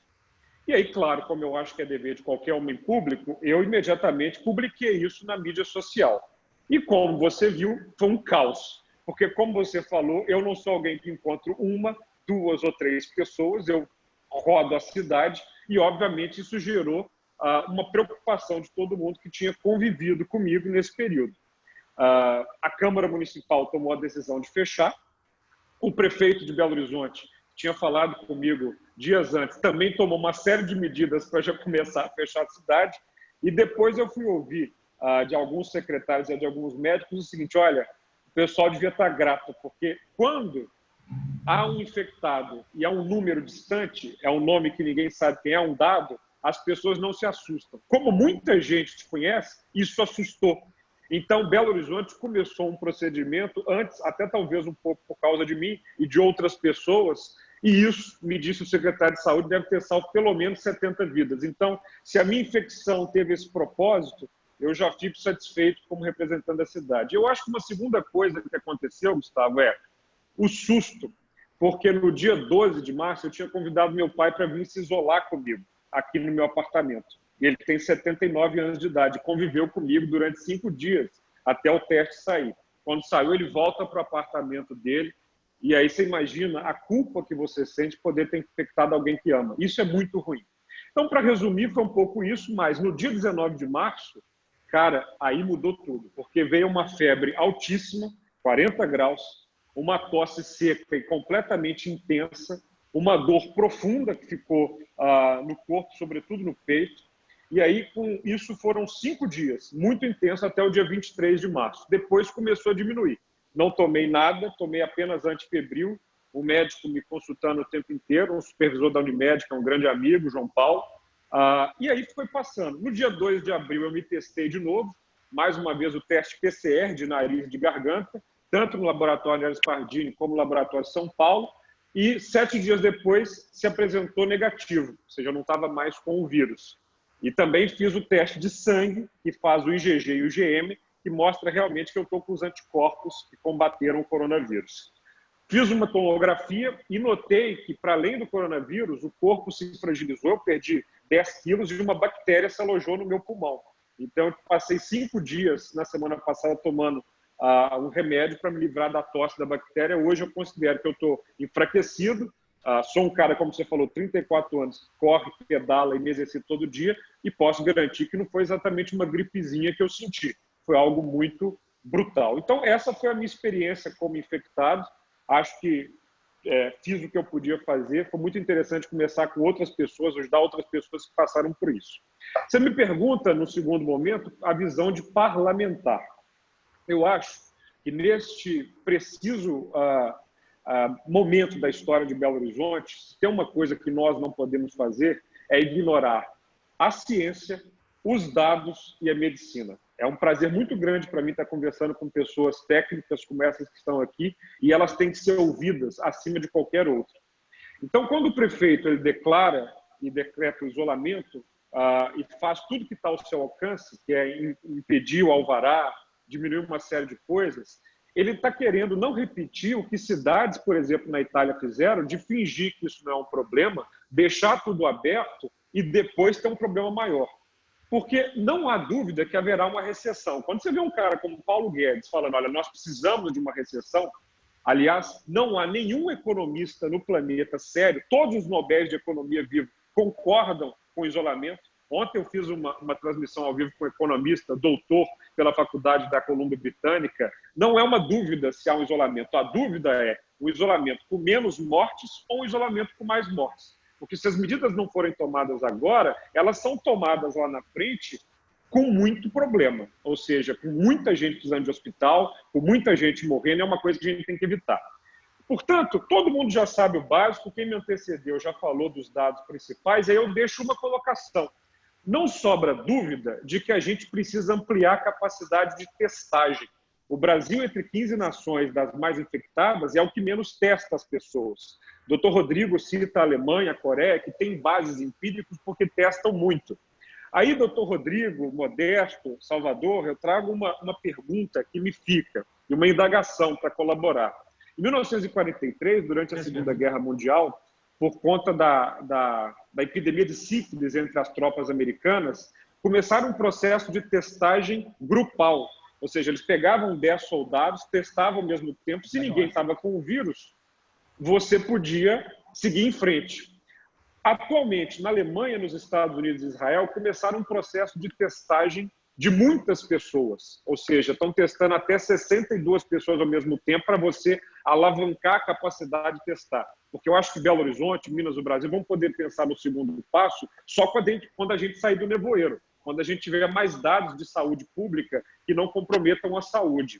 E aí, claro, como eu acho que é dever de qualquer homem público, eu imediatamente publiquei isso na mídia social. E como você viu, foi um caos. Porque, como você falou, eu não sou alguém que encontro 1, 2 ou 3 pessoas, eu rodo a cidade e, obviamente, isso gerou uma preocupação de todo mundo que tinha convivido comigo nesse período. A Câmara Municipal tomou a decisão de fechar. O prefeito de Belo Horizonte tinha falado comigo dias antes, também tomou uma série de medidas para já começar a fechar a cidade. E depois eu fui ouvir de alguns secretários e de alguns médicos o seguinte: olha, o pessoal devia estar grato, porque quando há um infectado e há um número distante, é um nome que ninguém sabe quem é, um dado, as pessoas não se assustam. Como muita gente te conhece, isso assustou. Então, Belo Horizonte começou um procedimento antes, até talvez um pouco por causa de mim e de outras pessoas, e isso, me disse o secretário de Saúde, deve ter salvo pelo menos 70 vidas. Então, se a minha infecção teve esse propósito, eu já fico satisfeito como representante da cidade. Eu acho que uma segunda coisa que aconteceu, Gustavo, é o susto, porque no dia 12 de março eu tinha convidado meu pai para vir se isolar comigo, aqui no meu apartamento. E ele tem 79 anos de idade, conviveu comigo durante 5 dias, até o teste sair. Quando saiu, ele volta para o apartamento dele, e aí você imagina a culpa que você sente poder ter infectado alguém que ama. Isso é muito ruim. Então, para resumir, foi um pouco isso, mas no dia 19 de março, cara, aí mudou tudo, porque veio uma febre altíssima, 40 graus, uma tosse seca e completamente intensa, uma dor profunda que ficou no corpo, sobretudo no peito. E aí, com isso, foram 5 dias, muito intenso, até o dia 23 de março. Depois começou a diminuir. Não tomei nada, tomei apenas antifebril, o médico me consultando o tempo inteiro, um supervisor da Unimed, que é um grande amigo, João Paulo. E aí foi passando. No dia 2 de abril, eu me testei de novo, mais uma vez o teste PCR de nariz e de garganta, tanto no laboratório Ares Pardini como no laboratório São Paulo, e 7 dias depois se apresentou negativo, ou seja, eu não estava mais com o vírus. E também fiz o teste de sangue, que faz o IgG e o IgM, que mostra realmente que eu estou com os anticorpos que combateram o coronavírus. Fiz uma tomografia e notei que, para além do coronavírus, o corpo se fragilizou, eu perdi 10 quilos e uma bactéria se alojou no meu pulmão. Então, eu passei 5 dias na semana passada tomando um remédio para me livrar da tosse da bactéria. Hoje eu considero que eu estou enfraquecido, sou um cara, como você falou, 34 anos, corre, pedala e me exercito todo dia, e posso garantir que não foi exatamente uma gripezinha que eu senti, foi algo muito brutal. Então, essa foi a minha experiência como infectado. Acho que fiz o que eu podia fazer. Foi muito interessante começar com outras pessoas, ajudar outras pessoas que passaram por isso. Você me pergunta, no segundo momento, a visão de parlamentar. Eu acho que neste preciso momento da história de Belo Horizonte, se tem uma coisa que nós não podemos fazer é ignorar a ciência, os dados e a medicina. É um prazer muito grande para mim estar conversando com pessoas técnicas como essas que estão aqui, e elas têm que ser ouvidas acima de qualquer outra. Então, quando o prefeito ele declara e decreta o isolamento e faz tudo que está ao seu alcance, que é impedir o alvará, diminuir uma série de coisas, ele está querendo não repetir o que cidades, por exemplo, na Itália fizeram, de fingir que isso não é um problema, deixar tudo aberto e depois ter um problema maior. Porque não há dúvida que haverá uma recessão. Quando você vê um cara como Paulo Guedes falando, olha, nós precisamos de uma recessão, aliás, não há nenhum economista no planeta sério, todos os Nobéis de Economia vivos concordam com o isolamento. Ontem eu fiz uma transmissão ao vivo com um economista, doutor pela Faculdade da Colômbia Britânica. Não é uma dúvida se há um isolamento. A dúvida é o isolamento com menos mortes ou o isolamento com mais mortes. Porque se as medidas não forem tomadas agora, elas são tomadas lá na frente com muito problema. Ou seja, com muita gente precisando de hospital, com muita gente morrendo, é uma coisa que a gente tem que evitar. Portanto, todo mundo já sabe o básico, quem me antecedeu já falou dos dados principais, aí eu deixo uma colocação. Não sobra dúvida de que a gente precisa ampliar a capacidade de testagem. O Brasil, entre 15 nações das mais infectadas, é o que menos testa as pessoas. O Dr. Rodrigo cita a Alemanha, a Coreia, que tem bases empíricas porque testam muito. Aí, Dr. Rodrigo, Modesto, Salvador, eu trago uma pergunta que me fica, e uma indagação para colaborar. Em 1943, durante a Segunda Guerra Mundial, por conta da epidemia de sífilis entre as tropas americanas, começaram um processo de testagem grupal. Ou seja, eles pegavam 10 soldados, testavam ao mesmo tempo. Se ninguém estava com o vírus, você podia seguir em frente. Atualmente, na Alemanha, nos Estados Unidos e Israel, começaram um processo de testagem de muitas pessoas. Ou seja, estão testando até 62 pessoas ao mesmo tempo para você alavancar a capacidade de testar. Porque eu acho que Belo Horizonte, Minas, o Brasil, vão poder pensar no segundo passo só quando a gente sair do nevoeiro, quando a gente tiver mais dados de saúde pública que não comprometam a saúde.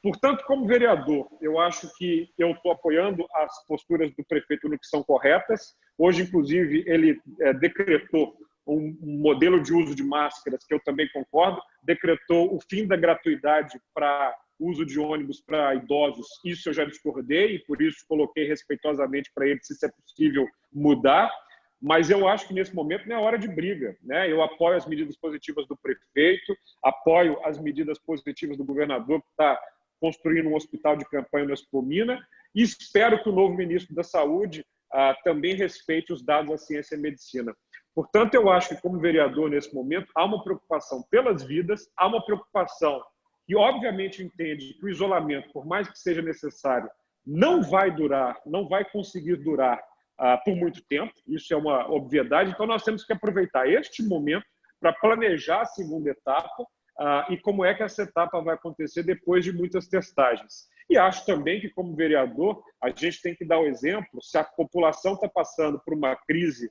Portanto, como vereador, eu acho que eu estou apoiando as posturas do prefeito no que são corretas. Hoje, inclusive, ele decretou um modelo de uso de máscaras que eu também concordo, decretou o fim da gratuidade para uso de ônibus para idosos. Isso eu já discordei e, por isso, coloquei respeitosamente para ele se é possível mudar. Mas eu acho que, nesse momento, não é hora de briga, né? Eu apoio as medidas positivas do prefeito, apoio as medidas positivas do governador, que está construindo um hospital de campanha no Espomina, e espero que o novo ministro da Saúde também respeite os dados da ciência e medicina. Portanto, eu acho que, como vereador, nesse momento, há uma preocupação pelas vidas, há uma preocupação que, obviamente, entende que o isolamento, por mais que seja necessário, não vai durar, não vai conseguir durar por muito tempo, isso é uma obviedade. Então, nós temos que aproveitar este momento para planejar a segunda etapa e como é que essa etapa vai acontecer depois de muitas testagens. E acho também que, como vereador, a gente tem que dar o exemplo. Se a população está passando por uma crise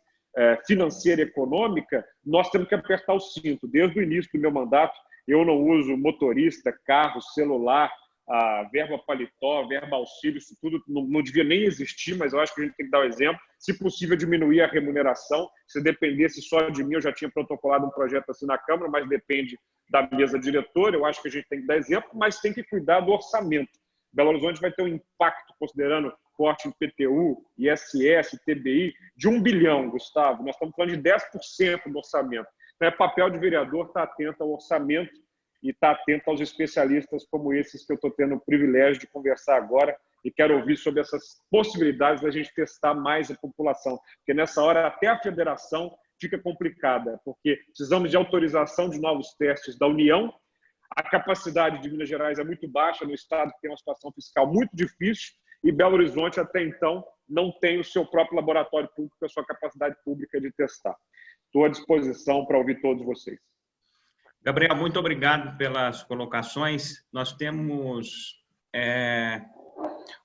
financeira e econômica, nós temos que apertar o cinto. Desde o início do meu mandato, eu não uso motorista, carro, celular, verba paletó, verba auxílio, isso tudo não devia nem existir, mas eu acho que a gente tem que dar o exemplo. Se possível, diminuir a remuneração. Se dependesse só de mim, eu já tinha protocolado um projeto assim na Câmara, mas depende da mesa diretora. Eu acho que a gente tem que dar exemplo, mas tem que cuidar do orçamento. Belo Horizonte vai ter um impacto, considerando corte em PTU, ISS, TBI, de 1 bilhão, Gustavo. Nós estamos falando de 10% do orçamento. Então, é papel de vereador estar atento ao orçamento e estar atento aos especialistas como esses que eu estou tendo o privilégio de conversar agora, e quero ouvir sobre essas possibilidades da gente testar mais a população, porque nessa hora até a federação fica complicada, porque precisamos de autorização de novos testes da União. A capacidade de Minas Gerais é muito baixa, no estado que tem uma situação fiscal muito difícil, e Belo Horizonte, até então, não tem o seu próprio laboratório público, a sua capacidade pública de testar. Estou à disposição para ouvir todos vocês. Gabriel, muito obrigado pelas colocações. Nós temos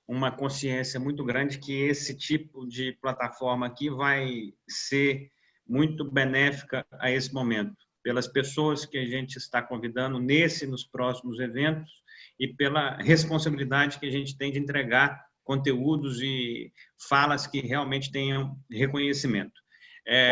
uma consciência muito grande que esse tipo de plataforma aqui vai ser muito benéfica a esse momento, pelas pessoas que a gente está convidando nesse e nos próximos eventos e pela responsabilidade que a gente tem de entregar conteúdos e falas que realmente tenham reconhecimento.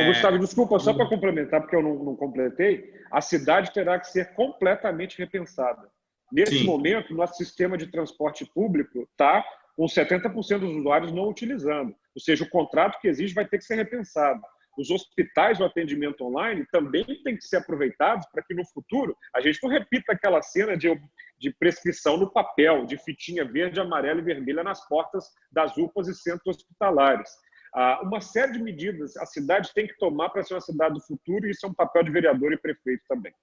Gustavo, desculpa, só para complementar, porque eu não completei, a cidade terá que ser completamente repensada. Nesse momento, nosso sistema de transporte público está com 70% dos usuários não utilizando, ou seja, o contrato que existe vai ter que ser repensado. Os hospitais do atendimento online também têm que ser aproveitados para que no futuro a gente não repita aquela cena de prescrição no papel, de fitinha verde, amarela e vermelha nas portas das UPAs e centros hospitalares. Uma série de medidas a cidade tem que tomar para ser uma cidade do futuro, e isso é um papel de vereador e prefeito também.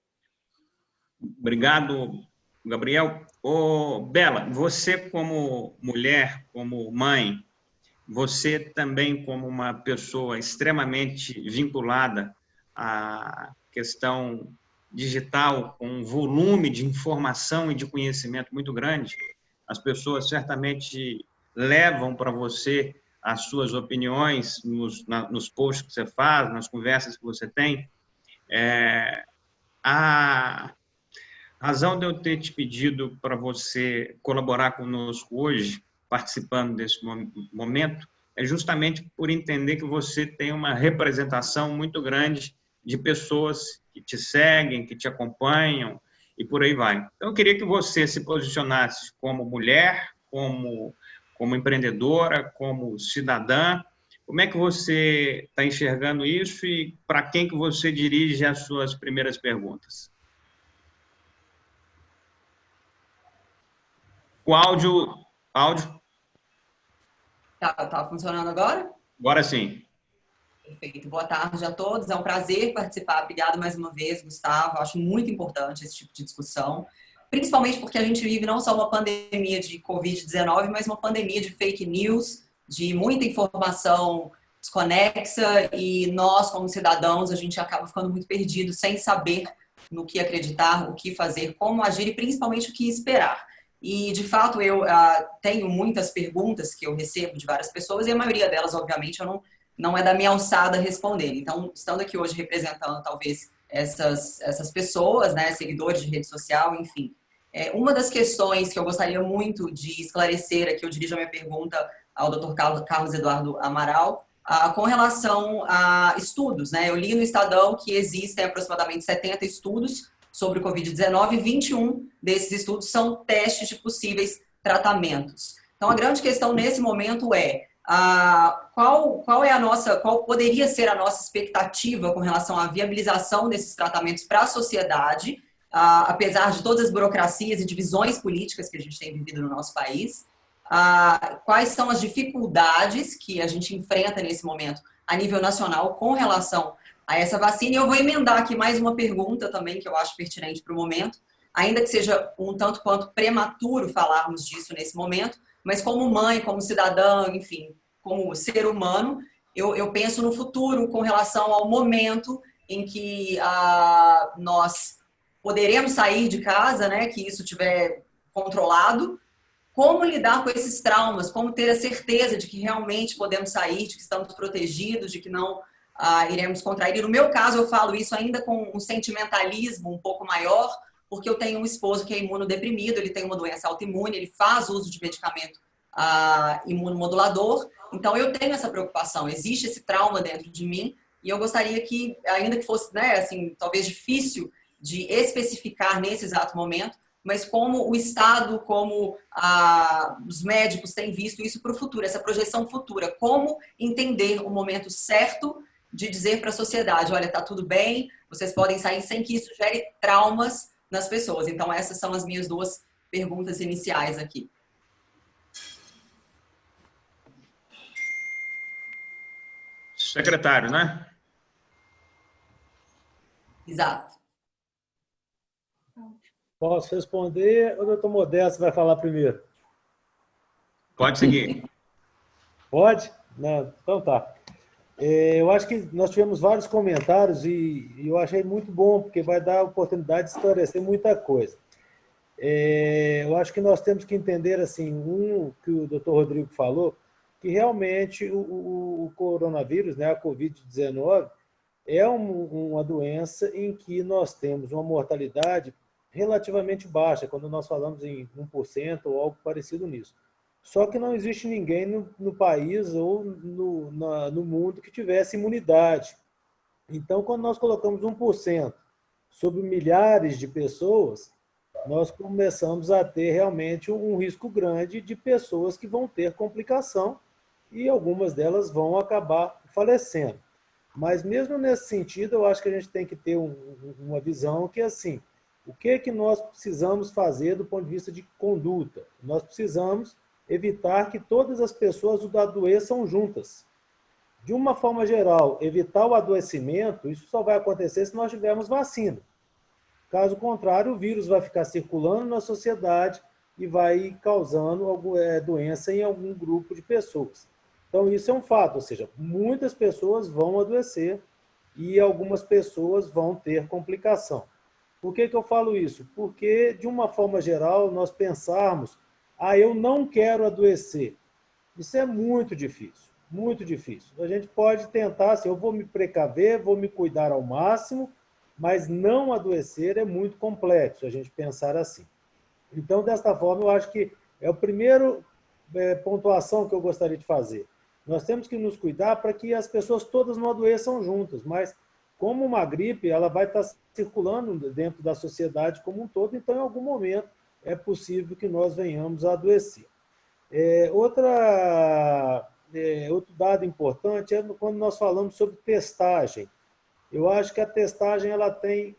Obrigado, Gabriel. Bela, você como mulher, como mãe, você também como uma pessoa extremamente vinculada à questão digital, com um volume de informação e de conhecimento muito grande, as pessoas certamente levam para você as suas opiniões nos posts que você faz, nas conversas que você tem. A razão de eu ter te pedido para você colaborar conosco hoje, participando desse momento, é justamente por entender que você tem uma representação muito grande de pessoas que te seguem, que te acompanham, e por aí vai. Então, eu queria que você se posicionasse como mulher, como empreendedora, como cidadã. Como é que você está enxergando isso e para quem que você dirige as suas primeiras perguntas? O áudio... Tá funcionando agora? Agora sim. Perfeito. Boa tarde a todos. É um prazer participar. Obrigado mais uma vez, Gustavo. Acho muito importante esse tipo de discussão, principalmente porque a gente vive não só uma pandemia de Covid-19, mas uma pandemia de fake news, de muita informação desconexa, e nós, como cidadãos, a gente acaba ficando muito perdido, sem saber no que acreditar, o que fazer, como agir e principalmente o que esperar. E, de fato, eu tenho muitas perguntas que eu recebo de várias pessoas, e a maioria delas, obviamente, não é da minha alçada responder. Então, estando aqui hoje representando, talvez, essas pessoas, né, seguidores de rede social, enfim, Uma das questões que eu gostaria muito de esclarecer aqui, eu dirijo a minha pergunta ao Dr. Carlos Eduardo Amaral, com relação a estudos, né? Eu li no Estadão que existem aproximadamente 70 estudos sobre o Covid-19 e 21 desses estudos são testes de possíveis tratamentos. Então, a grande questão nesse momento é qual poderia ser a nossa expectativa com relação à viabilização desses tratamentos para a sociedade, apesar de todas as burocracias e divisões políticas que a gente tem vivido no nosso país. Quais são as dificuldades que a gente enfrenta nesse momento a nível nacional com relação a essa vacina. E eu vou emendar aqui mais uma pergunta também, que eu acho pertinente para o momento, ainda que seja um tanto quanto prematuro falarmos disso nesse momento, mas como mãe, como cidadã, enfim, como ser humano, eu penso no futuro com relação ao momento em que nós poderemos sair de casa, né, que isso estiver controlado. Como lidar com esses traumas, como ter a certeza de que realmente podemos sair, de que estamos protegidos, de que não iremos contrair. E no meu caso, eu falo isso ainda com um sentimentalismo um pouco maior, porque eu tenho um esposo que é imunodeprimido, ele tem uma doença autoimune, ele faz uso de medicamento imunomodulador, então eu tenho essa preocupação, existe esse trauma dentro de mim, e eu gostaria que, ainda que fosse, né, assim, talvez difícil de especificar nesse exato momento, mas como o Estado, como os médicos têm visto isso para o futuro, essa projeção futura, como entender o momento certo de dizer para a sociedade, olha, está tudo bem, vocês podem sair sem que isso gere traumas nas pessoas. Então, essas são as minhas duas perguntas iniciais aqui. Secretário, né? Exato. Posso responder ou o doutor Modesto vai falar primeiro? Pode seguir. Pode? Não, então tá. Eu acho que nós tivemos vários comentários e eu achei muito bom, porque vai dar a oportunidade de esclarecer muita coisa. Eu acho que nós temos que entender, assim, que o doutor Rodrigo falou, que realmente o coronavírus, né, a Covid-19, é uma doença em que nós temos uma mortalidade relativamente baixa, quando nós falamos em 1% ou algo parecido nisso. Só que não existe ninguém no país ou no mundo que tivesse imunidade. Então, quando nós colocamos 1% sobre milhares de pessoas, nós começamos a ter realmente um risco grande de pessoas que vão ter complicação e algumas delas vão acabar falecendo. Mas mesmo nesse sentido, eu acho que a gente tem que ter uma visão que, assim, o que nós precisamos fazer do ponto de vista de conduta? Nós precisamos evitar que todas as pessoas adoeçam juntas. De uma forma geral, evitar o adoecimento, isso só vai acontecer se nós tivermos vacina. Caso contrário, o vírus vai ficar circulando na sociedade e vai causando doença em algum grupo de pessoas. Então, isso é um fato, ou seja, muitas pessoas vão adoecer e algumas pessoas vão ter complicação. Por que eu falo isso? Porque, de uma forma geral, nós pensarmos, eu não quero adoecer. Isso é muito difícil, muito difícil. A gente pode tentar, assim, eu vou me precaver, vou me cuidar ao máximo, mas não adoecer é muito complexo, a gente pensar assim. Então, desta forma, eu acho que é a primeira pontuação que eu gostaria de fazer. Nós temos que nos cuidar para que as pessoas todas não adoeçam juntas, mas como uma gripe, ela vai estar circulando dentro da sociedade como um todo, então, em algum momento, é possível que nós venhamos a adoecer. Outro dado importante é quando nós falamos sobre testagem. Eu acho que a testagem ela tem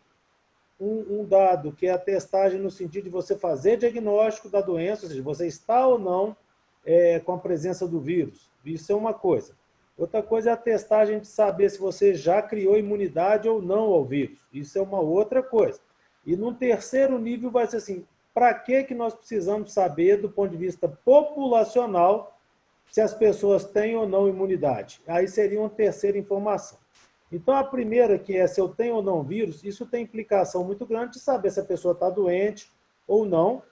um dado, que é a testagem no sentido de você fazer diagnóstico da doença, ou seja, você está ou não com a presença do vírus. Isso é uma coisa. Outra coisa é a testagem de saber se você já criou imunidade ou não ao vírus. Isso é uma outra coisa. E num terceiro nível vai ser assim, para que nós precisamos saber, do ponto de vista populacional, se as pessoas têm ou não imunidade? Aí seria uma terceira informação. Então, a primeira, que é se eu tenho ou não vírus, isso tem implicação muito grande de saber se a pessoa está doente ou não,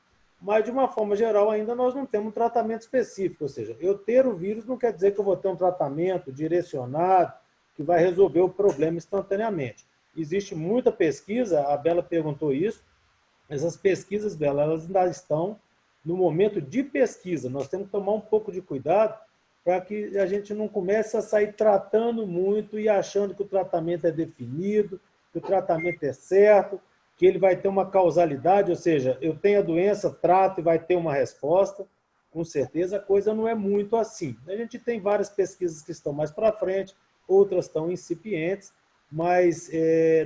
mas, de uma forma geral, ainda nós não temos um tratamento específico. Ou seja, eu ter o vírus não quer dizer que eu vou ter um tratamento direcionado que vai resolver o problema instantaneamente. Existe muita pesquisa, a Bela perguntou isso, essas pesquisas, Bela, elas ainda estão no momento de pesquisa. Nós temos que tomar um pouco de cuidado para que a gente não comece a sair tratando muito e achando que o tratamento é definido, que o tratamento é certo, que ele vai ter uma causalidade, ou seja, eu tenho a doença, trato e vai ter uma resposta. Com certeza a coisa não é muito assim. A gente tem várias pesquisas que estão mais para frente, outras estão incipientes, mas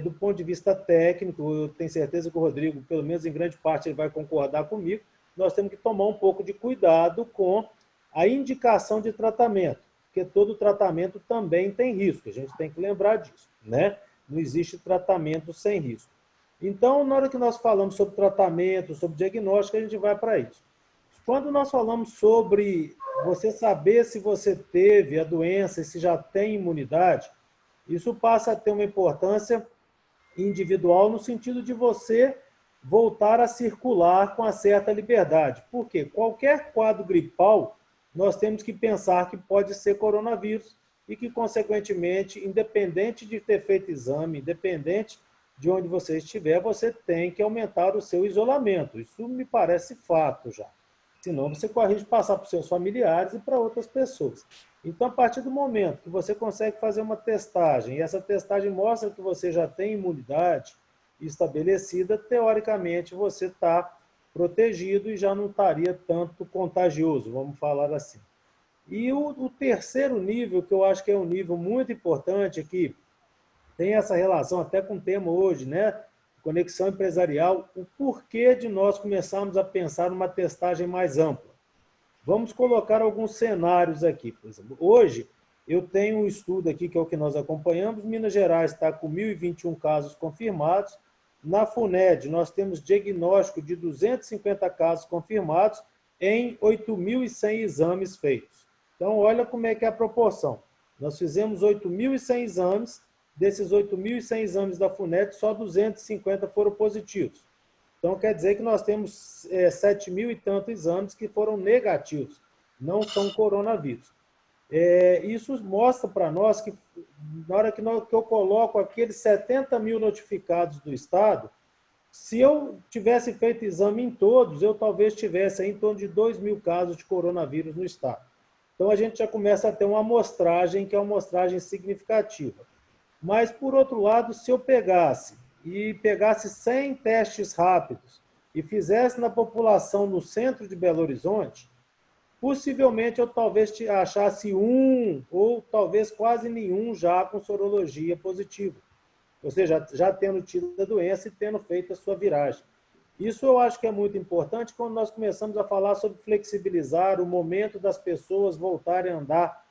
do ponto de vista técnico, eu tenho certeza que o Rodrigo, pelo menos em grande parte, ele vai concordar comigo, nós temos que tomar um pouco de cuidado com a indicação de tratamento, porque todo tratamento também tem risco, a gente tem que lembrar disso, né? Não existe tratamento sem risco. Então, na hora que nós falamos sobre tratamento, sobre diagnóstico, a gente vai para isso. Quando nós falamos sobre você saber se você teve a doença e se já tem imunidade, isso passa a ter uma importância individual no sentido de você voltar a circular com uma certa liberdade. Por quê? Qualquer quadro gripal, nós temos que pensar que pode ser coronavírus e que, consequentemente, independente de ter feito exame, independente de onde você estiver, você tem que aumentar o seu isolamento. Isso me parece fato já. Senão você corre risco de passar para os seus familiares e para outras pessoas. Então, a partir do momento que você consegue fazer uma testagem, e essa testagem mostra que você já tem imunidade estabelecida, teoricamente você está protegido e já não estaria tanto contagioso, vamos falar assim. E o terceiro nível, que eu acho que é um nível muito importante, que tem essa relação até com o tema hoje, né? Conexão empresarial, o porquê de nós começarmos a pensar numa testagem mais ampla. Vamos colocar alguns cenários aqui. Por exemplo, hoje, eu tenho um estudo aqui, que é o que nós acompanhamos. Minas Gerais está com 1.021 casos confirmados. Na FUNED, nós temos diagnóstico de 250 casos confirmados em 8.100 exames feitos. Então, olha como é que é a proporção. Nós fizemos 8.100 exames. Desses 8.100 exames da FUNED, só 250 foram positivos. Então, quer dizer que nós temos 7.000 e tantos exames que foram negativos, não são coronavírus. Isso mostra para nós que, na hora que eu coloco aqueles 70 mil notificados do Estado, se eu tivesse feito exame em todos, eu talvez tivesse em torno de 2.000 casos de coronavírus no Estado. Então, a gente já começa a ter uma amostragem que é uma amostragem significativa. Mas, por outro lado, se eu pegasse 100 testes rápidos e fizesse na população no centro de Belo Horizonte, possivelmente eu talvez achasse um ou talvez quase nenhum já com sorologia positiva. Ou seja, já tendo tido a doença e tendo feito a sua viragem. Isso eu acho que é muito importante quando nós começamos a falar sobre flexibilizar o momento das pessoas voltarem a andar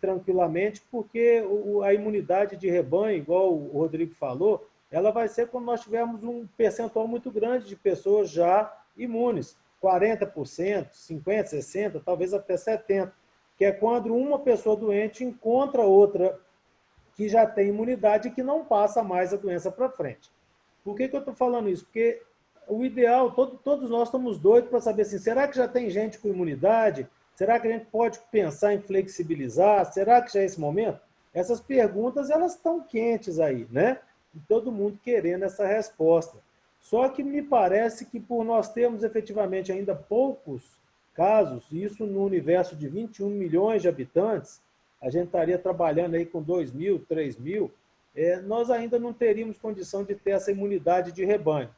tranquilamente, porque a imunidade de rebanho, igual o Rodrigo falou, ela vai ser quando nós tivermos um percentual muito grande de pessoas já imunes, 40%, 50%, 60%, talvez até 70%, que é quando uma pessoa doente encontra outra que já tem imunidade e que não passa mais a doença para frente. Por que eu estou falando isso? Porque o ideal, todos nós estamos doidos para saber assim, será que já tem gente com imunidade? Será que a gente pode pensar em flexibilizar? Será que já é esse momento? Essas perguntas, elas estão quentes aí, né? E todo mundo querendo essa resposta. Só que me parece que por nós termos efetivamente ainda poucos casos, isso no universo de 21 milhões de habitantes, a gente estaria trabalhando aí com 2.000, 3.000, nós ainda não teríamos condição de ter essa imunidade de rebanho.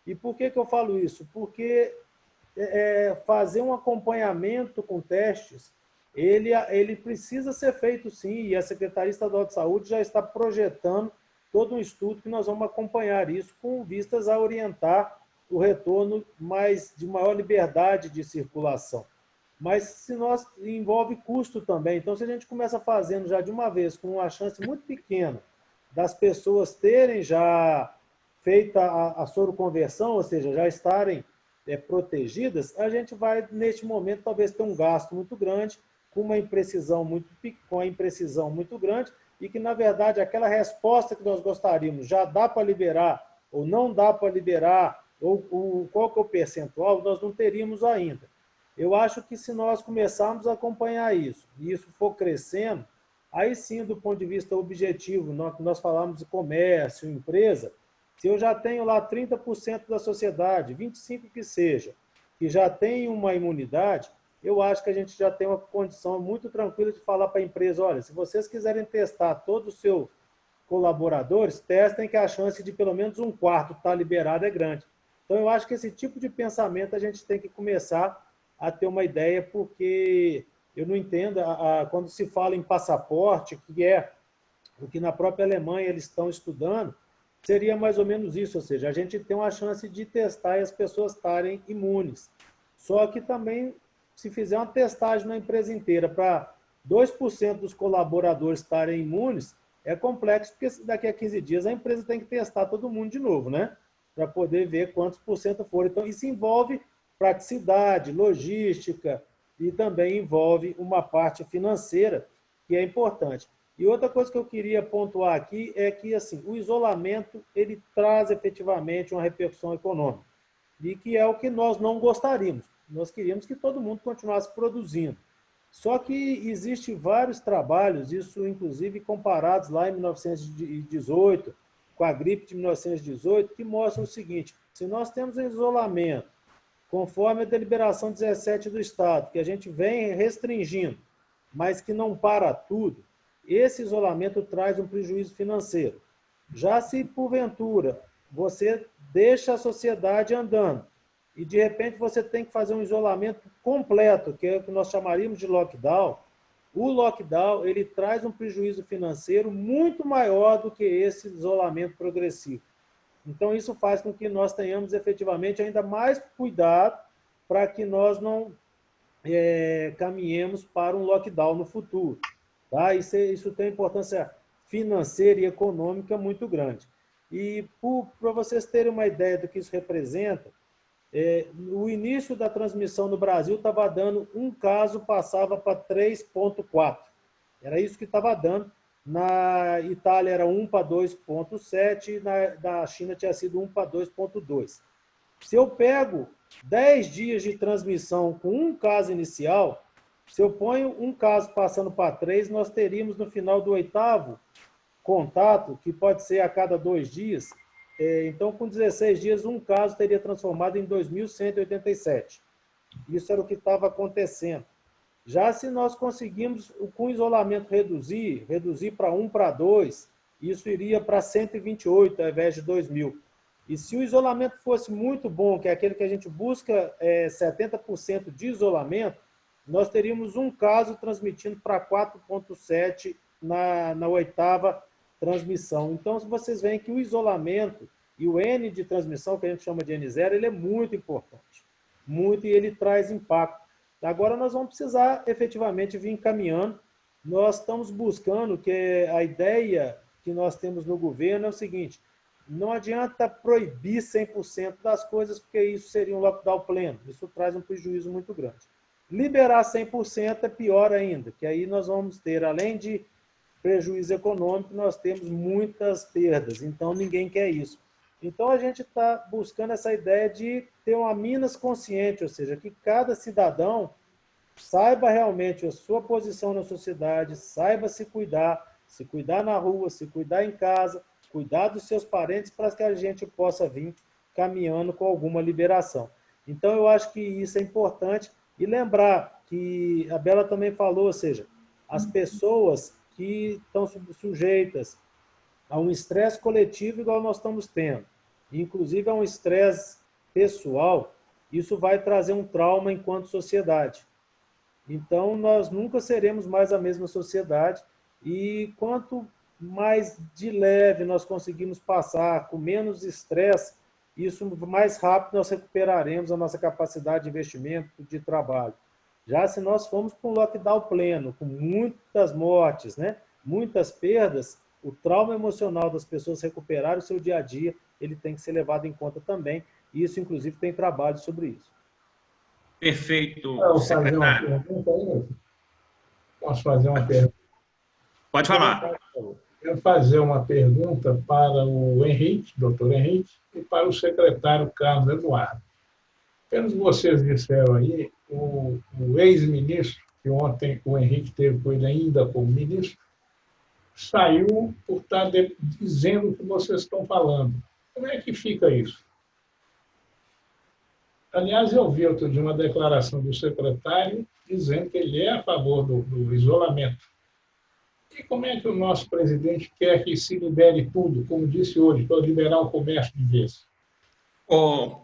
E por que eu falo isso? Porque fazer um acompanhamento com testes, ele precisa ser feito sim, e a Secretaria Estadual de Saúde já está projetando todo um estudo que nós vamos acompanhar isso com vistas a orientar o retorno de maior liberdade de circulação. Mas se nós envolve custo também, então se a gente começa fazendo já de uma vez com uma chance muito pequena das pessoas terem já feita a soroconversão, ou seja, já estarem protegidas, a gente vai, neste momento, talvez ter um gasto muito grande, com uma imprecisão muito grande, e que, na verdade, aquela resposta que nós gostaríamos, já dá para liberar, ou não dá para liberar, ou qual que é o percentual, nós não teríamos ainda. Eu acho que se nós começarmos a acompanhar isso, e isso for crescendo, aí sim, do ponto de vista objetivo, nós falamos de comércio, empresa, Se eu já tenho lá 30% da sociedade, 25% que seja, que já tem uma imunidade, eu acho que a gente já tem uma condição muito tranquila de falar para a empresa, olha, se vocês quiserem testar todos os seus colaboradores, testem que a chance de pelo menos um quarto estar liberado é grande. Então, eu acho que esse tipo de pensamento a gente tem que começar a ter uma ideia, porque eu não entendo, quando se fala em passaporte, que é o que na própria Alemanha eles estão estudando, seria mais ou menos isso, ou seja, a gente tem uma chance de testar e as pessoas estarem imunes. Só que também, se fizer uma testagem na empresa inteira para 2% dos colaboradores estarem imunes, é complexo, porque daqui a 15 dias a empresa tem que testar todo mundo de novo, né? Para poder ver quantos por cento foram. Então, isso envolve praticidade, logística e também envolve uma parte financeira, que é importante. E outra coisa que eu queria pontuar aqui é que assim, o isolamento ele traz efetivamente uma repercussão econômica, e que é o que nós não gostaríamos. Nós queríamos que todo mundo continuasse produzindo. Só que existem vários trabalhos, isso inclusive comparados lá em 1918, com a gripe de 1918, que mostram o seguinte: se nós temos um isolamento, conforme a deliberação 17 do Estado, que a gente vem restringindo, mas que não para tudo, esse isolamento traz um prejuízo financeiro. Já se, porventura, você deixa a sociedade andando e, de repente, você tem que fazer um isolamento completo, que é o que nós chamaríamos de lockdown, o lockdown ele traz um prejuízo financeiro muito maior do que esse isolamento progressivo. Então, isso faz com que nós tenhamos, efetivamente, ainda mais cuidado para que nós não caminhemos para um lockdown no futuro. Tá? Isso tem importância financeira e econômica muito grande. E, para vocês terem uma ideia do que isso representa, no início da transmissão no Brasil estava dando um caso, passava para 3,4. Era isso que estava dando. Na Itália era 1 para 2,7 e na China tinha sido 1 para 2,2. Se eu pego 10 dias de transmissão com um caso inicial, se eu ponho um caso passando para 3, nós teríamos no final do 8º contato, que pode ser a cada 2 dias, então com 16 dias um caso teria transformado em 2.187. Isso era o que estava acontecendo. Já se nós conseguimos, com isolamento, reduzir para 1 para 2, isso iria para 128 ao invés de 2.000. E se o isolamento fosse muito bom, que é aquele que a gente busca 70% de isolamento, nós teríamos um caso transmitindo para 4,7 na 8ª transmissão. Então, vocês veem que o isolamento e o N de transmissão, que a gente chama de N0, ele é muito importante. Muito, e ele traz impacto. Agora, nós vamos precisar, efetivamente, vir caminhando. Nós estamos buscando, que a ideia que nós temos no governo é o seguinte: não adianta proibir 100% das coisas, porque isso seria um lockdown pleno. Isso traz um prejuízo muito grande. Liberar 100% é pior ainda, que aí nós vamos ter, além de prejuízo econômico, nós temos muitas perdas. Então, ninguém quer isso. Então, a gente está buscando essa ideia de ter uma Minas consciente, ou seja, que cada cidadão saiba realmente a sua posição na sociedade, saiba se cuidar na rua, se cuidar em casa, cuidar dos seus parentes, para que a gente possa vir caminhando com alguma liberação. Então, eu acho que isso é importante. E lembrar que a Bela também falou, ou seja, as pessoas que estão sujeitas a um estresse coletivo igual nós estamos tendo, inclusive a um estresse pessoal, isso vai trazer um trauma enquanto sociedade. Então, nós nunca seremos mais a mesma sociedade, e quanto mais de leve nós conseguimos passar, com menos estresse, isso mais rápido nós recuperaremos a nossa capacidade de investimento, de trabalho. Já se nós formos com um lockdown pleno, com muitas mortes, né, muitas perdas, o trauma emocional das pessoas recuperar o seu dia a dia, ele tem que ser levado em conta também, e isso, inclusive, tem trabalho sobre isso. Perfeito, Posso fazer secretário. uma pergunta aí? Posso fazer uma pergunta? Pode falar. Quero fazer uma pergunta para o Henrique, doutor Henrique, e para o secretário Carlos Eduardo. Pelos que vocês disseram aí, o ex-ministro, que ontem o Henrique teve com ele ainda como ministro, saiu por estar dizendo o que vocês estão falando. Como é que fica isso? Aliás, eu vi outro dia uma declaração do secretário dizendo que ele é a favor do isolamento. E como é que o nosso presidente quer que se libere tudo, como disse hoje, para liberar o comércio de vez? Ô,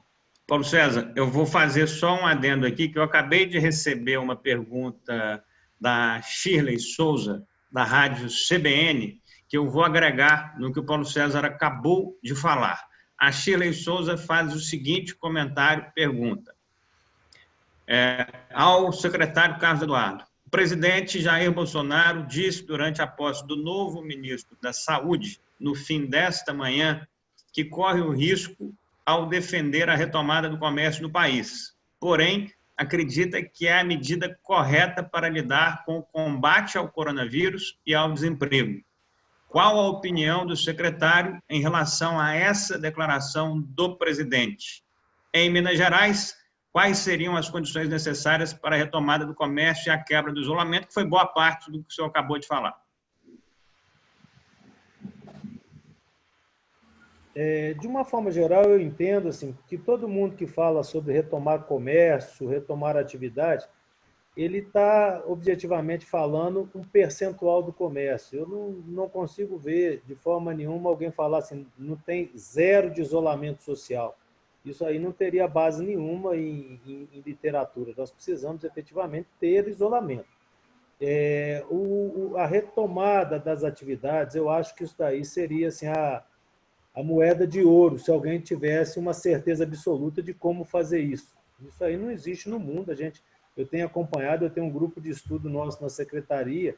Paulo César, eu vou fazer só um adendo aqui, que eu acabei de receber uma pergunta da Shirley Souza, da rádio CBN, que eu vou agregar no que o Paulo César acabou de falar. A Shirley Souza faz o seguinte comentário, pergunta, ao secretário Carlos Eduardo. O presidente Jair Bolsonaro disse durante a posse do novo ministro da Saúde, no fim desta manhã, que corre o risco ao defender a retomada do comércio no país. Porém, acredita que é a medida correta para lidar com o combate ao coronavírus e ao desemprego. Qual a opinião do secretário em relação a essa declaração do presidente? Em Minas Gerais, quais seriam as condições necessárias para a retomada do comércio e a quebra do isolamento, que foi boa parte do que o senhor acabou de falar? De uma forma geral, eu entendo assim, que todo mundo que fala sobre retomar comércio, retomar atividade, ele está objetivamente falando um percentual do comércio. Eu não consigo ver de forma nenhuma alguém falar assim, não tem zero de isolamento social. Isso aí não teria base nenhuma em literatura. Nós precisamos efetivamente ter isolamento. A retomada das atividades, eu acho que isso daí seria assim, a moeda de ouro, se alguém tivesse uma certeza absoluta de como fazer isso. Isso aí não existe no mundo. Eu tenho acompanhado, eu tenho um grupo de estudo nosso na secretaria,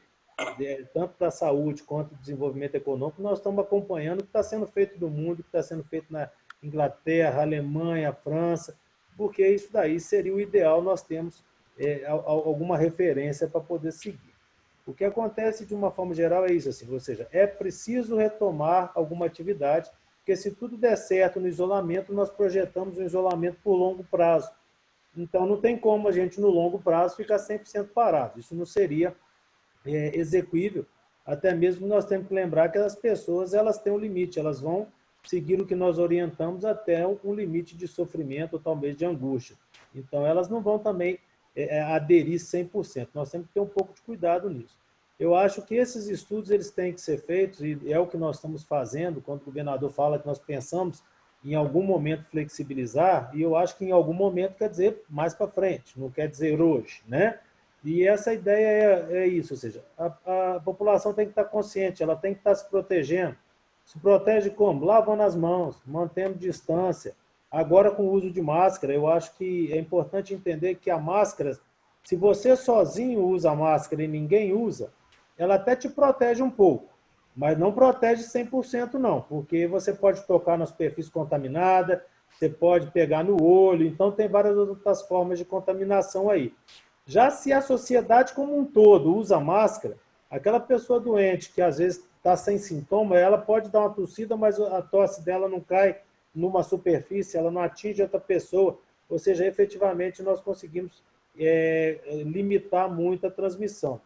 tanto da saúde quanto do desenvolvimento econômico, nós estamos acompanhando o que está sendo feito no mundo, o que está sendo feito na Inglaterra, Alemanha, França, porque isso daí seria o ideal, nós temos alguma referência para poder seguir. O que acontece de uma forma geral é isso, assim, ou seja, é preciso retomar alguma atividade, porque se tudo der certo no isolamento, nós projetamos um isolamento por longo prazo. Então, não tem como a gente, no longo prazo, ficar 100% parado. Isso não seria execuível. Até mesmo nós temos que lembrar que as pessoas elas têm um limite, elas vão seguir o que nós orientamos até um limite de sofrimento ou talvez de angústia. Então, elas não vão também aderir 100%. Nós temos que ter um pouco de cuidado nisso. Eu acho que esses estudos eles têm que ser feitos, e é o que nós estamos fazendo, quando o governador fala que nós pensamos em algum momento flexibilizar, e eu acho que em algum momento quer dizer mais para frente, não quer dizer hoje, né? E essa ideia é isso, ou seja, a população tem que estar consciente, ela tem que estar se protegendo. Se protege como? Lavando as mãos, mantendo distância. Agora, com o uso de máscara, eu acho que é importante entender que a máscara, se você sozinho usa a máscara e ninguém usa, ela até te protege um pouco, mas não protege 100% não, porque você pode tocar na superfície contaminada, você pode pegar no olho, então tem várias outras formas de contaminação aí. Já se a sociedade como um todo usa máscara, aquela pessoa doente que às vezes está sem sintoma, ela pode dar uma tossida, mas a tosse dela não cai numa superfície, ela não atinge outra pessoa, ou seja, efetivamente nós conseguimos limitar muito a transmissão.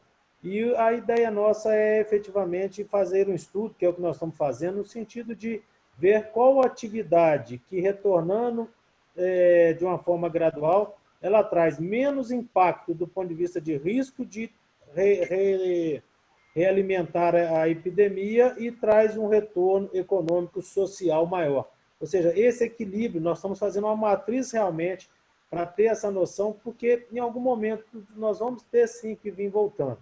E a ideia nossa é efetivamente fazer um estudo, que é o que nós estamos fazendo, no sentido de ver qual atividade que, retornando de uma forma gradual, ela traz menos impacto do ponto de vista de risco de realimentar a epidemia e traz um retorno econômico social maior. Ou seja, esse equilíbrio, nós estamos fazendo uma matriz realmente para ter essa noção, porque em algum momento nós vamos ter sim que vir voltando.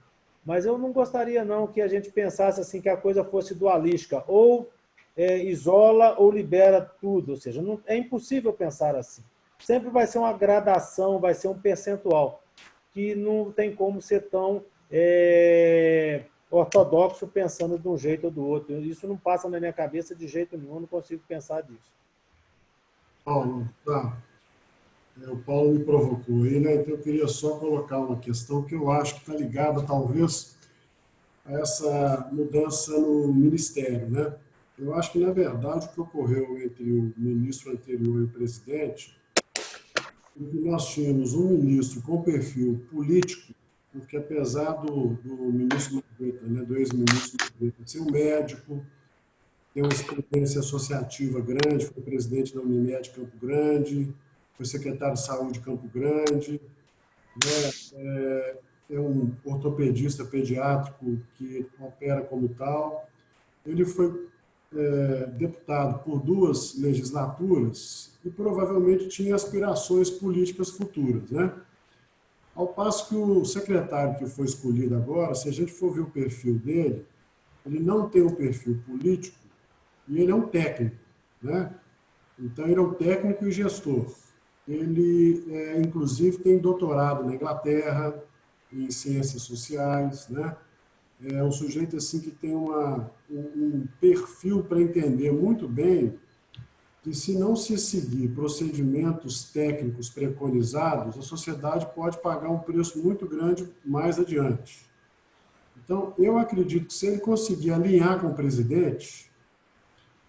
Mas eu não gostaria não que a gente pensasse assim que a coisa fosse dualística, ou isola ou libera tudo, ou seja, não, é impossível pensar assim. Sempre vai ser uma gradação, vai ser um percentual, que não tem como ser tão ortodoxo pensando de um jeito ou do outro. Isso não passa na minha cabeça de jeito nenhum, eu não consigo pensar disso. Paulo, tá. O Paulo me provocou aí, né? Então eu queria só colocar uma questão que eu acho que está ligada, talvez, a essa mudança no Ministério, né? Eu acho que, na verdade, o que ocorreu entre o ministro anterior e o presidente é que nós tínhamos um ministro com perfil político, porque apesar do ministro Mandetta, né, do ex-ministro Mandetta, ser um médico, tem uma experiência associativa grande, foi presidente da Unimed Campo Grande, foi secretário de Saúde de Campo Grande, né? É um ortopedista pediátrico que opera como tal. Ele foi deputado por 2 legislaturas e provavelmente tinha aspirações políticas futuras, né? Ao passo que o secretário que foi escolhido agora, se a gente for ver o perfil dele, ele não tem um perfil político e ele é um técnico, né? Então, ele é um técnico e gestor. Ele, inclusive, tem doutorado na Inglaterra, em ciências sociais, né? É um sujeito assim que tem um perfil para entender muito bem que, se não se seguir procedimentos técnicos preconizados, a sociedade pode pagar um preço muito grande mais adiante. Então, eu acredito que, se ele conseguir alinhar com o presidente,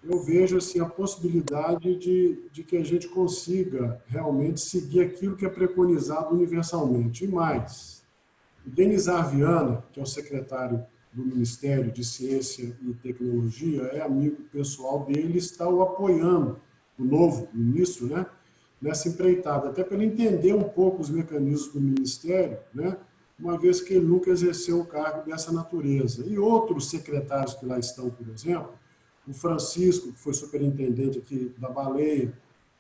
eu vejo assim, a possibilidade de que a gente consiga realmente seguir aquilo que é preconizado universalmente. E mais, o Denis Arviana, que é o secretário do Ministério de Ciência e Tecnologia, é amigo pessoal dele, está o apoiando, o novo ministro, né, nessa empreitada, até para ele entender um pouco os mecanismos do Ministério, né, uma vez que ele nunca exerceu um cargo dessa natureza. E outros secretários que lá estão, por exemplo, o Francisco, que foi superintendente aqui da Baleia,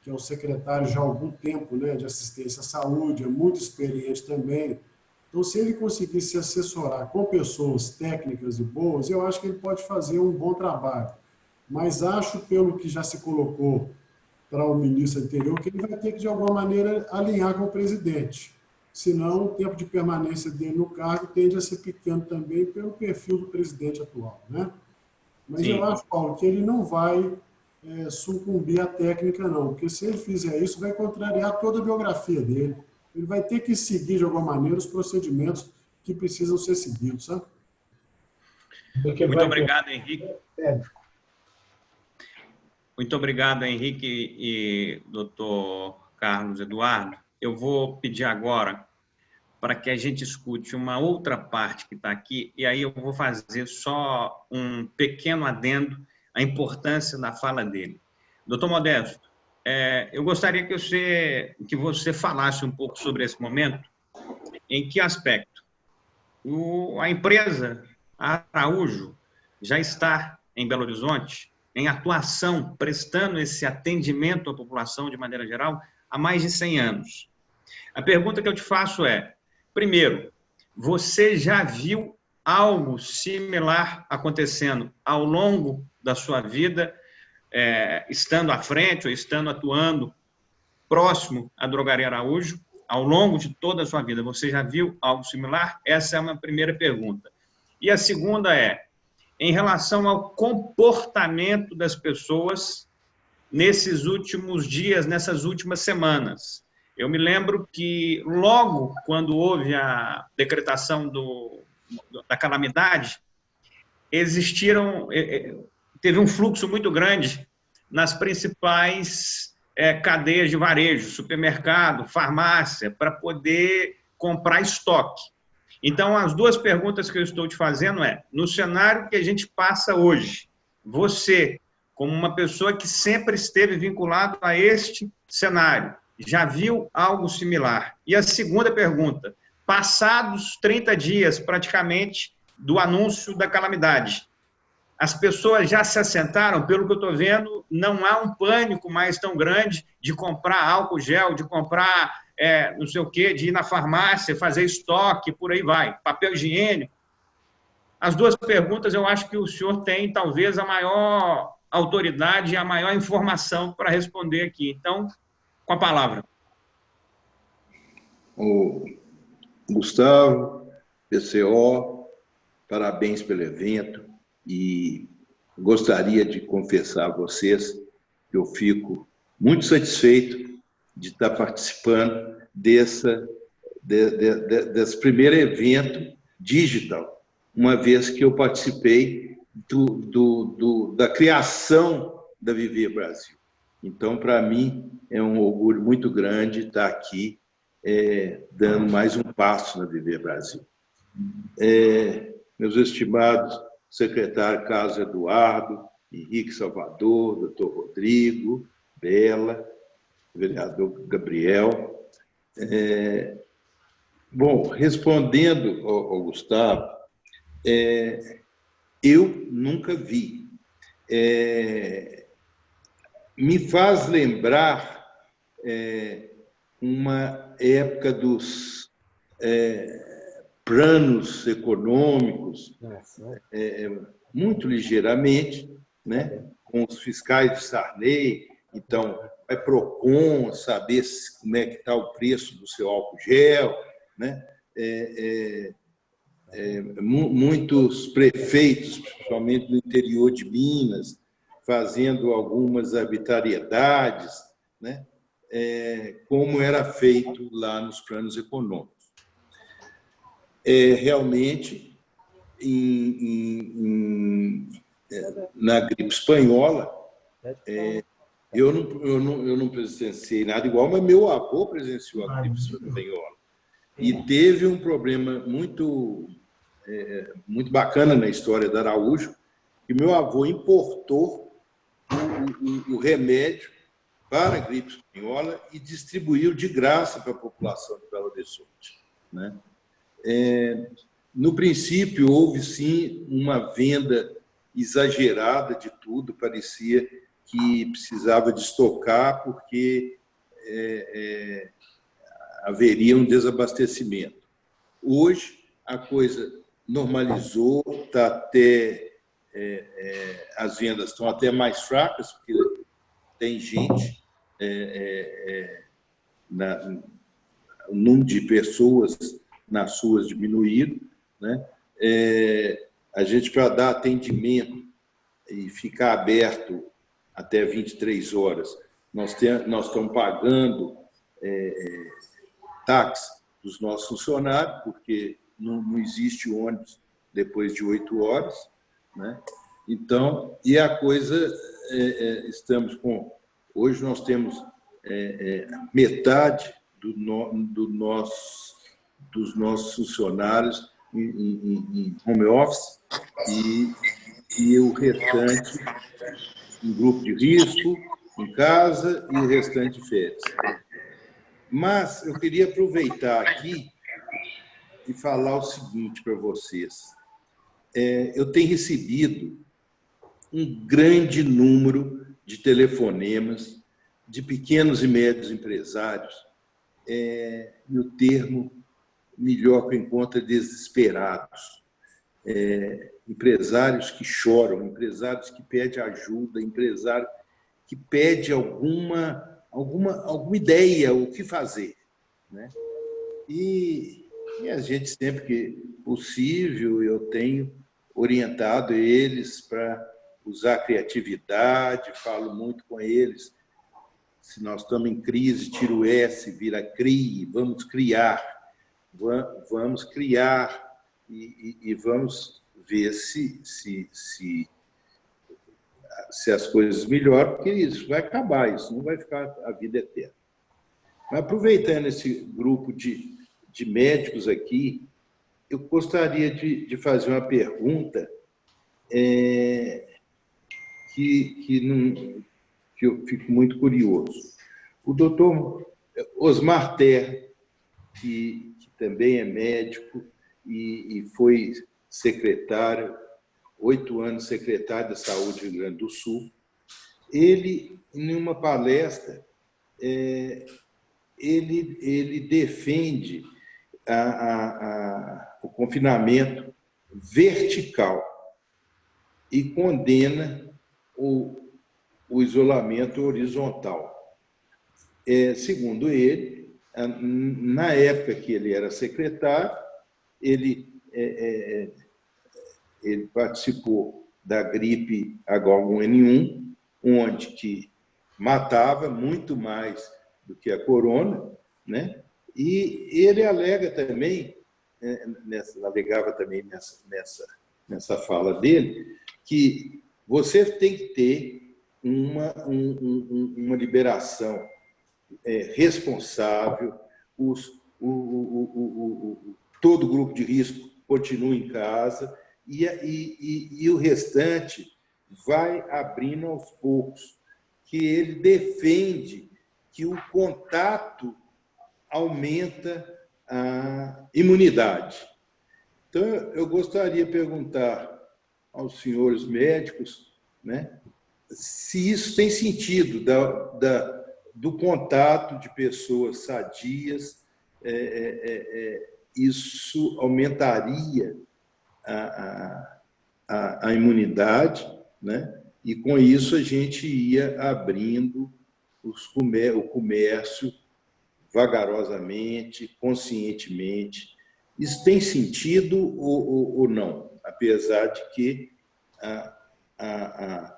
que é o secretário já há algum tempo, né, de assistência à saúde, é muito experiente também. Então, se ele conseguir se assessorar com pessoas técnicas e boas, eu acho que ele pode fazer um bom trabalho. Mas acho, pelo que já se colocou para o ministro anterior, que ele vai ter que, de alguma maneira, alinhar com o presidente. Senão, o tempo de permanência dele no cargo tende a ser pequeno também pelo perfil do presidente atual, né? Mas sim, eu acho, Paulo, que ele não vai sucumbir à técnica, não. Porque, se ele fizer isso, vai contrariar toda a biografia dele. Ele vai ter que seguir, de alguma maneira, os procedimentos que precisam ser seguidos, sabe? Muito obrigado, Henrique. Muito obrigado, Henrique e doutor Carlos Eduardo. Eu vou pedir agora para que a gente escute uma outra parte que está aqui, e aí eu vou fazer só um pequeno adendo à importância da fala dele. Doutor Modesto, eu gostaria que você falasse um pouco sobre esse momento. Em que aspecto? A empresa Araújo já está em Belo Horizonte, em atuação, prestando esse atendimento à população de maneira geral, há mais de 100 anos. A pergunta que eu te faço é, primeiro, você já viu algo similar acontecendo ao longo da sua vida, estando à frente ou estando atuando próximo à Drogaria Araújo, ao longo de toda a sua vida? Você já viu algo similar? Essa é uma primeira pergunta. E a segunda é, em relação ao comportamento das pessoas nesses últimos dias, nessas últimas semanas. Eu me lembro que, logo quando houve a decretação da calamidade, teve um fluxo muito grande nas principais cadeias de varejo, supermercado, farmácia, para poder comprar estoque. Então, as duas perguntas que eu estou te fazendo no cenário que a gente passa hoje, você, como uma pessoa que sempre esteve vinculado a este cenário, já viu algo similar? E a segunda pergunta, passados 30 dias, praticamente, do anúncio da calamidade, as pessoas já se assentaram? Pelo que eu estou vendo, não há um pânico mais tão grande de comprar álcool gel, de comprar não sei o quê, de ir na farmácia, fazer estoque, por aí vai, papel higiênico. As duas perguntas, eu acho que o senhor tem, talvez, a maior autoridade e a maior informação para responder aqui. Então, com a palavra. O Gustavo, PCO, parabéns pelo evento, e gostaria de confessar a vocês que eu fico muito satisfeito de estar participando desse primeiro evento digital, uma vez que eu participei da criação da Viver Brasil. Então, para mim, é um orgulho muito grande estar aqui dando mais um passo na Viver Brasil. Meus estimados secretário Carlos Eduardo, Henrique Salvador, doutor Rodrigo, Bela, vereador Gabriel. Bom, respondendo ao Gustavo, eu nunca vi. Me faz lembrar uma época dos planos econômicos, muito ligeiramente, né? Com os fiscais de Sarney, então, vai Procon saber como é que está o preço do seu álcool gel, né? Muitos prefeitos, principalmente no interior de Minas, fazendo algumas arbitrariedades, né? Como era feito lá nos planos econômicos. Realmente, na gripe espanhola, eu não presenciei nada igual, mas meu avô presenciou a gripe espanhola. E teve um problema muito bacana na história da Araújo, que meu avô importou o remédio para a gripe espanhola e distribuiu de graça para a população de Belo Horizonte, né? No princípio, houve, sim, uma venda exagerada de tudo, parecia que precisava de estocar porque haveria um desabastecimento. Hoje, a coisa normalizou, tá até, as vendas estão até mais fracas, porque tem gente, o número de pessoas nas ruas diminuído, né? A gente, para dar atendimento e ficar aberto até 23 horas, nós estamos pagando táxi dos nossos funcionários, porque não existe ônibus depois de 8 horas, né? Então, e a coisa, estamos com... Hoje nós temos metade dos nossos funcionários em home office e o restante em grupo de risco, em casa, e o restante de férias. Mas eu queria aproveitar aqui e falar o seguinte para vocês. Eu tenho recebido um grande número de telefonemas de pequenos e médios empresários, e o termo melhor que eu encontro é desesperados. Empresários que choram, empresários que pedem ajuda, empresário que pede alguma ideia, o que fazer, né? E a gente, sempre que possível, eu tenho orientado eles para usar criatividade, falo muito com eles. Se nós estamos em crise, tira o S, vira CRI, vamos criar e vamos ver se as coisas melhoram, porque isso vai acabar, isso não vai ficar a vida eterna. Mas, aproveitando esse grupo de médicos aqui, eu gostaria de fazer uma pergunta que eu fico muito curioso. O doutor Osmar Terra, que também é médico e foi secretário, 8 anos secretário da Saúde do Rio Grande do Sul, ele, em uma palestra, ele defende o confinamento vertical e condena o isolamento horizontal. Segundo ele, na época que ele era secretário, ele participou da gripe H1N1, onde que matava muito mais do que a corona, né? E ele alegava também nessa fala dele, que você tem que ter uma liberação responsável, todo o grupo de risco continua em casa, e o restante vai abrindo aos poucos, que ele defende que o contato aumenta a imunidade. Então, eu gostaria de perguntar aos senhores médicos, né, se isso tem sentido do contato de pessoas sadias, isso aumentaria a imunidade, né? E com isso a gente ia abrindo o comércio vagarosamente, conscientemente. Isso tem sentido ou não? Apesar de que a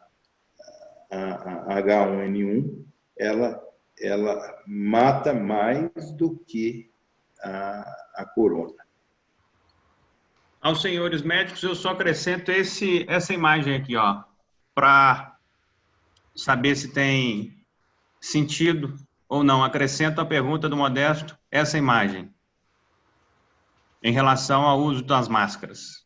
H1N1 ela mata mais do que a corona. Aos senhores médicos, eu só acrescento essa imagem aqui, ó, para saber se tem sentido ou não. Acrescento a pergunta do Modesto, essa imagem, em relação ao uso das máscaras.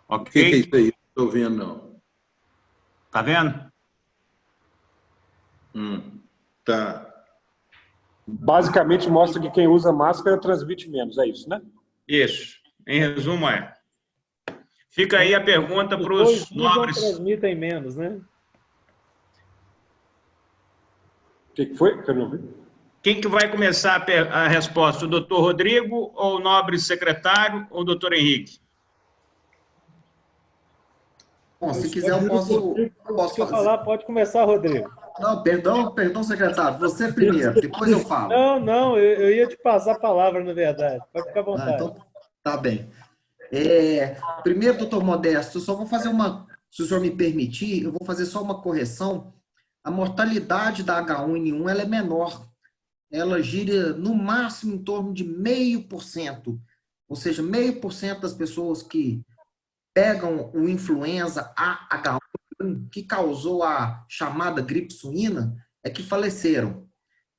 Ok? O que é isso aí? Não estou vendo, não. Tá vendo? Tá. Basicamente mostra que quem usa máscara transmite menos, é isso, né? Isso. Em resumo, é. Fica aí a pergunta para os nobres. Transmitem menos, né? O que foi? Eu não vi. Quem que vai começar a resposta? O doutor Rodrigo, ou o nobre secretário, ou o doutor Henrique? Bom, se quiser eu posso fazer. Falar, pode começar, Rodrigo. Não, perdão, secretário. Você primeiro, depois eu falo. Não, eu ia te passar a palavra, na verdade. Pode ficar à vontade. Então, tá bem. Primeiro, doutor Modesto, eu só vou fazer se o senhor me permitir, eu vou fazer só uma correção. A mortalidade da H1N1 ela é menor. Ela gira no máximo em torno de 0,5%. Ou seja, 0,5% das pessoas que pegam o influenza H1N1, que causou a chamada gripe suína, é que faleceram.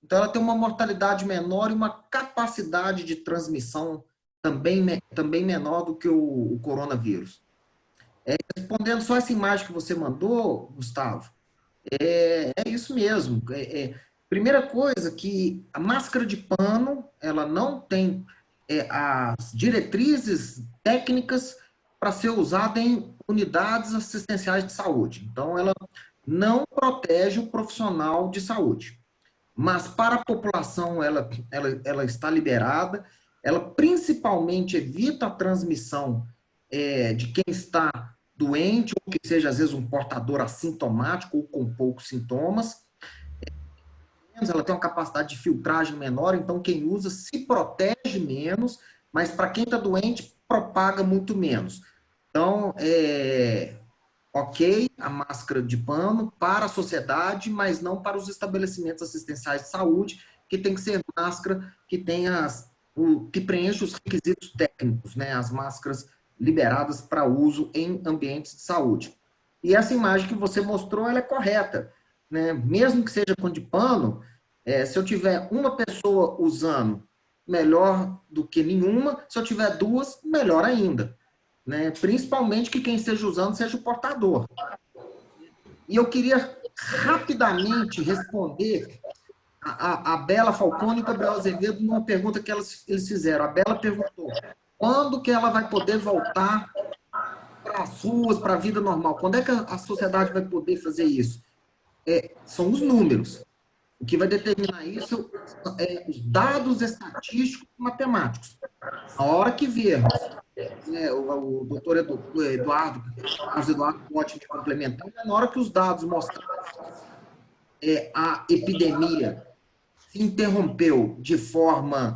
Então, ela tem uma mortalidade menor e uma capacidade de transmissão também menor do que o coronavírus. Respondendo só essa imagem que você mandou, Gustavo, é isso mesmo. Primeira coisa, que a máscara de pano, ela não tem as diretrizes técnicas para ser usada em unidades assistenciais de saúde. Então, ela não protege o profissional de saúde. Mas para a população, ela está liberada. Ela principalmente evita a transmissão de quem está doente, ou que seja, às vezes, um portador assintomático ou com poucos sintomas. Ela tem uma capacidade de filtragem menor, então quem usa se protege menos, mas para quem está doente, propaga muito menos. Então, ok, a máscara de pano para a sociedade, mas não para os estabelecimentos assistenciais de saúde, que tem que ser máscara que que preenche os requisitos técnicos, né? As máscaras liberadas para uso em ambientes de saúde. E essa imagem que você mostrou, ela é correta, né? Mesmo que seja com de pano, se eu tiver uma pessoa usando, melhor do que nenhuma. Se eu tiver duas, melhor ainda, né? Principalmente que quem esteja usando seja o portador. E eu queria rapidamente responder a Bela Falcone e o Gabriel Azevedo numa pergunta que eles fizeram. A Bela perguntou: quando que ela vai poder voltar para as ruas, para a vida normal? Quando é que a sociedade vai poder fazer isso? São os números. O que vai determinar isso os dados estatísticos e matemáticos. A hora que vermos, o doutor Eduardo pode me complementar, na hora que os dados mostrarem a epidemia se interrompeu de forma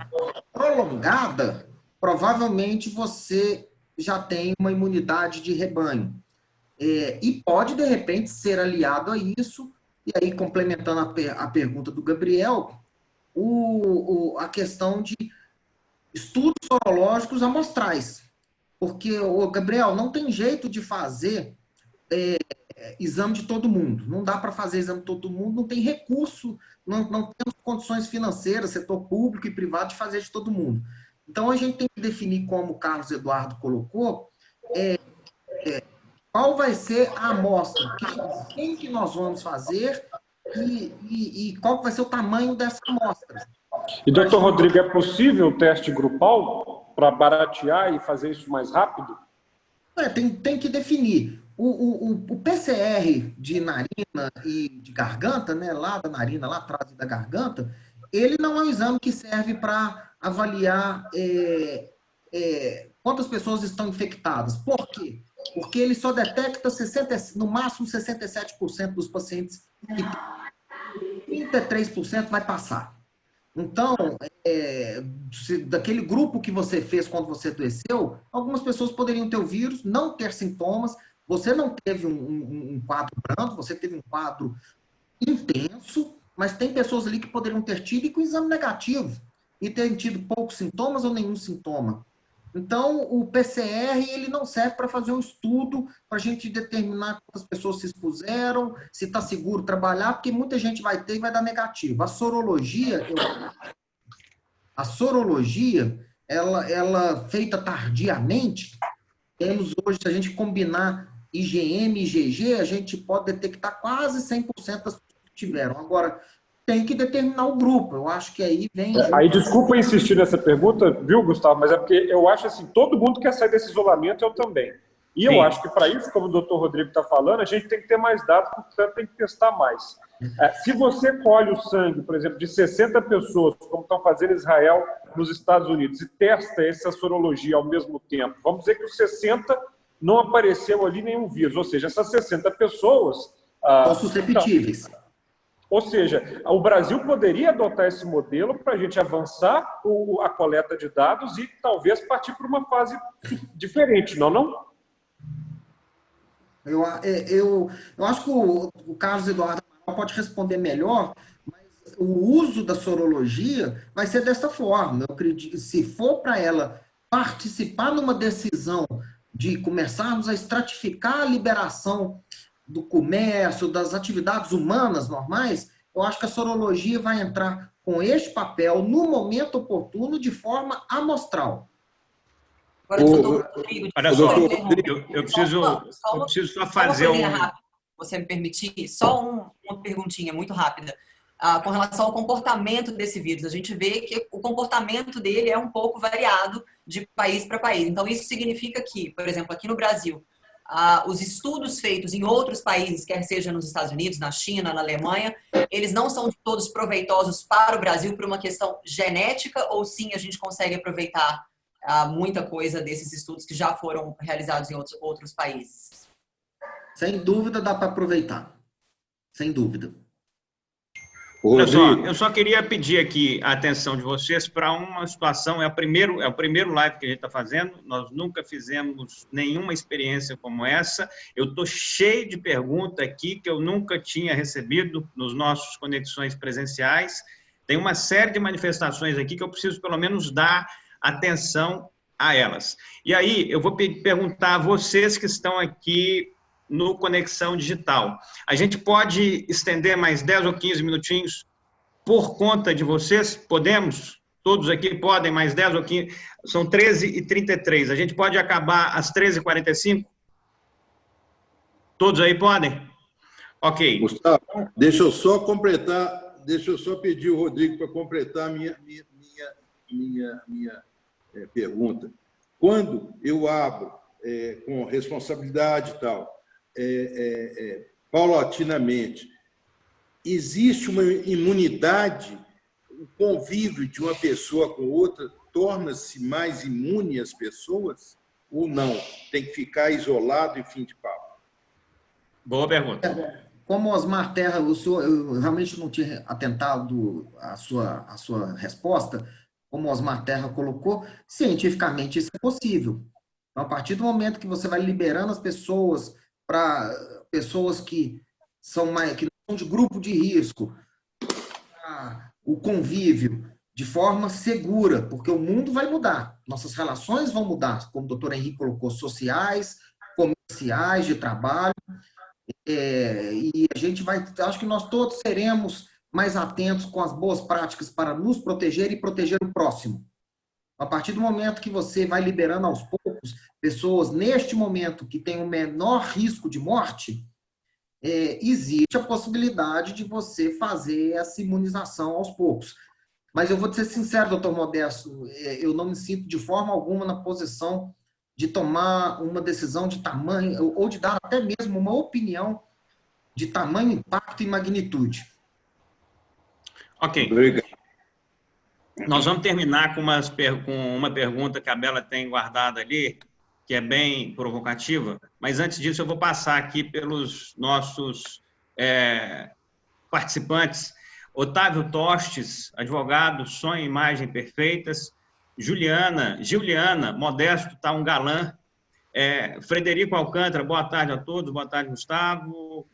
prolongada, provavelmente você já tem uma imunidade de rebanho. E pode, de repente, ser aliado a isso. E aí, complementando a pergunta do Gabriel, a questão de estudos sorológicos amostrais. Porque, Gabriel, não tem jeito de fazer exame de todo mundo. Não dá para fazer exame de todo mundo, não tem recurso, não temos condições financeiras, setor público e privado, de fazer de todo mundo. Então, a gente tem que definir, como o Carlos Eduardo colocou, qual vai ser a amostra, quem que nós vamos fazer e qual vai ser o tamanho dessa amostra. E, doutor Rodrigo, é possível o teste grupal para baratear e fazer isso mais rápido? Tem que definir. O PCR de narina e de garganta, né, lá da narina, lá atrás da garganta, ele não é um exame que serve para avaliar quantas pessoas estão infectadas. Por quê? Porque ele só detecta no máximo 67% dos pacientes e 33% vai passar. Então, daquele grupo que você fez quando você adoeceu, algumas pessoas poderiam ter o vírus, não ter sintomas, você não teve um quadro brando, você teve um quadro intenso, mas tem pessoas ali que poderiam ter tido e com exame negativo, e terem tido poucos sintomas ou nenhum sintoma. Então, o PCR, ele não serve para fazer um estudo, para a gente determinar quantas pessoas se expuseram, se está seguro trabalhar, porque muita gente vai ter e vai dar negativo. A sorologia, ela feita tardiamente, temos hoje, se a gente combinar IgM e IgG, a gente pode detectar quase 100% das pessoas que tiveram. Agora, tem que determinar o grupo. Eu acho que aí vem... Aí, desculpa insistir nessa pergunta, viu, Gustavo? Mas é porque eu acho assim, todo mundo quer sair desse isolamento, eu também. E eu acho que para isso, como o doutor Rodrigo está falando, a gente tem que ter mais dados, portanto tem que testar mais. Se você colhe o sangue, por exemplo, de 60 pessoas, como estão fazendo em Israel, nos Estados Unidos, e testa essa sorologia ao mesmo tempo, vamos dizer que os 60 não apareceu ali nenhum vírus, ou seja, essas 60 pessoas... são susceptíveis. Ou seja, o Brasil poderia adotar esse modelo para a gente avançar a coleta de dados e talvez partir para uma fase diferente, não? Eu acho que o Carlos Eduardo pode responder melhor, mas o uso da sorologia vai ser dessa forma. Eu acredito que se for para ela participar numa decisão de começarmos a estratificar a liberação do comércio, das atividades humanas normais, eu acho que a sorologia vai entrar com este papel no momento oportuno de forma amostral. Agora, doutor Rodrigo, olha só, eu preciso só fazer rápida, você me permitir, só uma perguntinha muito rápida. Com relação ao comportamento desse vírus, a gente vê que o comportamento dele é um pouco variado de país para país. Então, isso significa que, por exemplo, aqui no Brasil, os estudos feitos em outros países, quer seja nos Estados Unidos, na China, na Alemanha, eles não são todos proveitosos para o Brasil por uma questão genética, ou sim a gente consegue aproveitar muita coisa desses estudos que já foram realizados em outros países? Sem dúvida dá para aproveitar. Sem dúvida. Olha só, eu só queria pedir aqui a atenção de vocês para uma situação, é o primeiro live que a gente está fazendo, nós nunca fizemos nenhuma experiência como essa, eu estou cheio de perguntas aqui que eu nunca tinha recebido nos nossos conexões presenciais, tem uma série de manifestações aqui que eu preciso pelo menos dar atenção a elas. E aí, eu vou perguntar a vocês que estão aqui no Conexão Digital. A gente pode estender mais 10 ou 15 minutinhos por conta de vocês? Podemos? Todos aqui podem mais 10 ou 15? São 13h33. A gente pode acabar às 13h45? Todos aí podem? Ok. Gustavo, deixa eu só pedir o Rodrigo para completar a minha pergunta. Quando eu abro com responsabilidade e tal, paulatinamente, existe uma imunidade, o convívio de uma pessoa com outra torna-se mais imune as pessoas ou não? Tem que ficar isolado e fim de papo? Boa pergunta. Como Osmar Terra, eu realmente não tinha atentado à sua resposta, como Osmar Terra colocou, cientificamente isso é possível. Então, a partir do momento que você vai liberando as pessoas para pessoas que são de grupo de risco, o convívio de forma segura, porque o mundo vai mudar, nossas relações vão mudar, como o doutor Henrique colocou, sociais, comerciais, de trabalho, e a gente acho que nós todos seremos mais atentos com as boas práticas para nos proteger e proteger o próximo. A partir do momento que você vai liberando aos poucos, imunológicos, pessoas neste momento que têm o menor risco de morte, existe a possibilidade de você fazer essa imunização aos poucos. Mas eu vou ser sincero, doutor Modesto, eu não me sinto de forma alguma na posição de tomar uma decisão de tamanho, ou de dar até mesmo uma opinião de tamanho, impacto e magnitude. Ok. Obrigado. Nós vamos terminar com uma pergunta que a Bela tem guardada ali, que é bem provocativa, mas antes disso eu vou passar aqui pelos nossos participantes. Otávio Tostes, advogado, Sonho e Imagem Perfeitas. Juliana, Modesto, tá um galã. Frederico Alcântara, boa tarde a todos, boa tarde, Gustavo.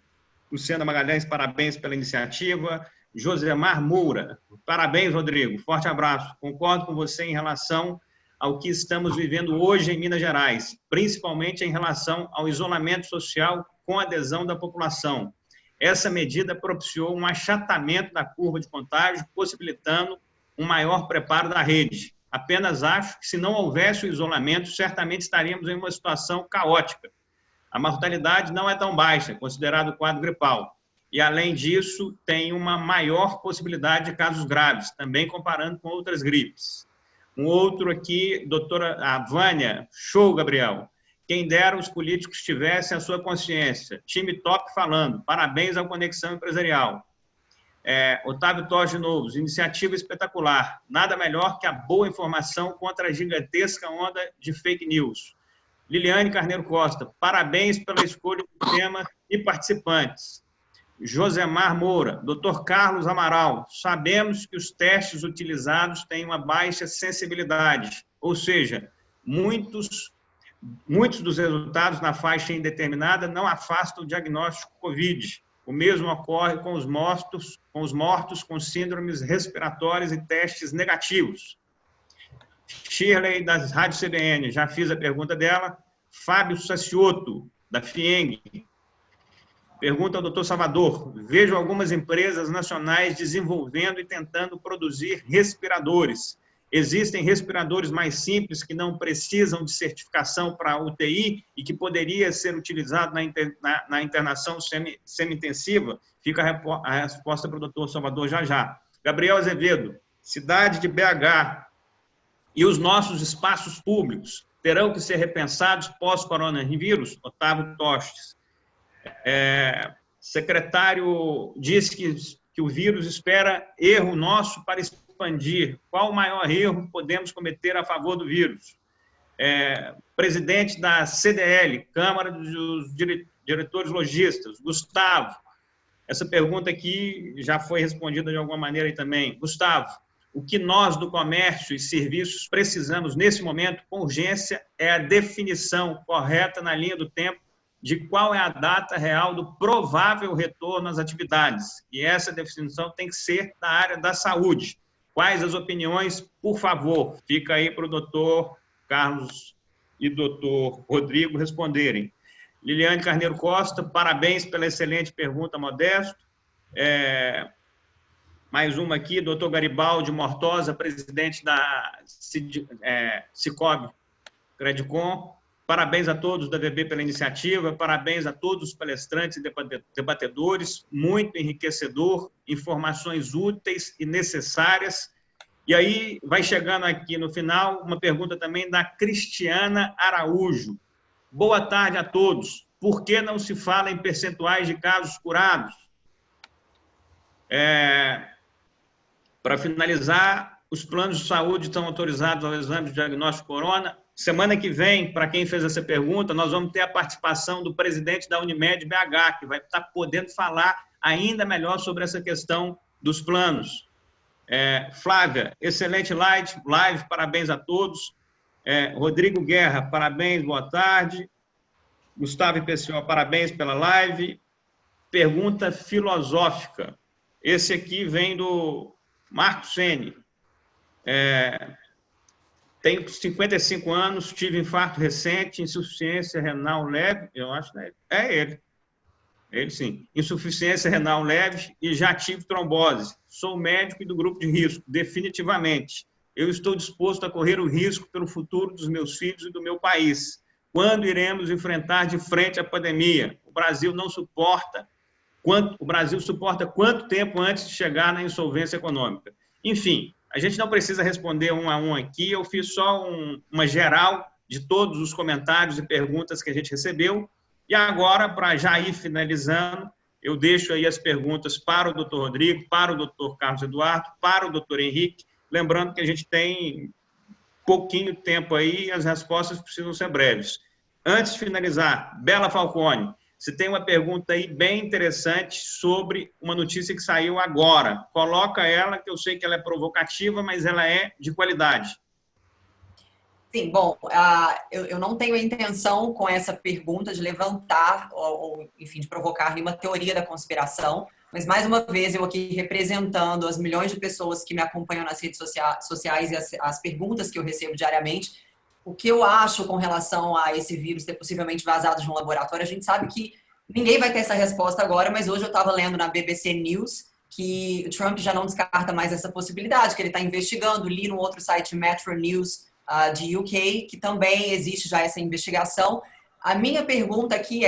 Luciana Magalhães, parabéns pela iniciativa. Josemar Moura, parabéns, Rodrigo, forte abraço. Concordo com você em relação ao que estamos vivendo hoje em Minas Gerais, principalmente em relação ao isolamento social com adesão da população. Essa medida propiciou um achatamento da curva de contágio, possibilitando um maior preparo da rede. Apenas acho que, se não houvesse o isolamento, certamente estaríamos em uma situação caótica. A mortalidade não é tão baixa, considerado o quadro gripal. E, além disso, tem uma maior possibilidade de casos graves, também comparando com outras gripes. Um outro aqui, doutora Vânia, show, Gabriel. Quem dera os políticos tivessem a sua consciência. Time top falando. Parabéns à Conexão Empresarial. Otávio Torres de novo, iniciativa espetacular. Nada melhor que a boa informação contra a gigantesca onda de fake news. Liliane Carneiro Costa, parabéns pela escolha do tema e participantes. Josemar Moura, Dr. Carlos Amaral, sabemos que os testes utilizados têm uma baixa sensibilidade, ou seja, muitos dos resultados na faixa indeterminada não afastam o diagnóstico COVID. O mesmo ocorre com os mortos com síndromes respiratórias e testes negativos. Shirley, da Rádio CBN, já fiz a pergunta dela. Fábio Sacioto, da FIENG. Pergunta ao doutor Salvador. Vejo algumas empresas nacionais desenvolvendo e tentando produzir respiradores. Existem respiradores mais simples que não precisam de certificação para UTI e que poderia ser utilizado na internação semi-intensiva? Fica a resposta para o doutor Salvador já. Gabriel Azevedo, cidade de BH e os nossos espaços públicos terão que ser repensados pós-coronavírus? Otávio Tostes. Secretário disse que o vírus espera erro nosso para expandir. Qual o maior erro podemos cometer a favor do vírus? Presidente da CDL, Câmara dos Diretores Logistas, Gustavo. Essa pergunta aqui já foi respondida de alguma maneira aí também. Gustavo, o que nós do comércio e serviços precisamos nesse momento, com urgência, é a definição correta na linha do tempo de qual é a data real do provável retorno às atividades. E essa definição tem que ser da área da saúde. Quais as opiniões, por favor? Fica aí para o doutor Carlos e doutor Rodrigo responderem. Liliane Carneiro Costa, parabéns pela excelente pergunta, Modesto. Mais uma aqui, doutor Garibaldi Mortosa, presidente da Cicobi Credicom. Parabéns a todos da VB pela iniciativa, parabéns a todos os palestrantes e debatedores, muito enriquecedor, informações úteis e necessárias. E aí, vai chegando aqui no final, uma pergunta também da Cristiana Araújo. Boa tarde a todos. Por que não se fala em percentuais de casos curados? Para finalizar, os planos de saúde estão autorizados ao exame de diagnóstico corona. Semana que vem, para quem fez essa pergunta, nós vamos ter a participação do presidente da Unimed BH, que vai estar podendo falar ainda melhor sobre essa questão dos planos. Flávia, excelente live, parabéns a todos. Rodrigo Guerra, parabéns, boa tarde. Gustavo Pessoa, parabéns pela live. Pergunta filosófica. Esse aqui vem do Marco Sene. Tenho 55 anos, tive infarto recente, insuficiência renal leve, eu acho que ele sim, insuficiência renal leve e já tive trombose. Sou médico e do grupo de risco, definitivamente. eu estou disposto a correr o risco pelo futuro dos meus filhos e do meu país. Quando iremos enfrentar de frente a pandemia? O Brasil suporta quanto tempo antes de chegar na insolvência econômica? Enfim, a gente não precisa responder um a um aqui, eu fiz só uma geral de todos os comentários e perguntas que a gente recebeu, e agora, para já ir finalizando, eu deixo aí as perguntas para o Dr. Rodrigo, para o Dr. Carlos Eduardo, para o Dr. Henrique, lembrando que a gente tem pouquinho tempo aí e as respostas precisam ser breves. Antes de finalizar, Bela Falcone, você tem uma pergunta aí bem interessante sobre uma notícia que saiu agora. Coloca ela, que eu sei que ela é provocativa, mas ela é de qualidade. Sim, bom, eu não tenho a intenção com essa pergunta de levantar ou, enfim, de provocar nenhuma teoria da conspiração, mas, mais uma vez, eu aqui representando as milhões de pessoas que me acompanham nas redes sociais e as perguntas que eu recebo diariamente, o que eu acho com relação a esse vírus ter possivelmente vazado de um laboratório, a gente sabe que ninguém vai ter essa resposta agora, mas hoje eu estava lendo na BBC News que o Trump já não descarta mais essa possibilidade, que ele está investigando, li no outro site Metro News, de UK, que também existe já essa investigação. A minha pergunta aqui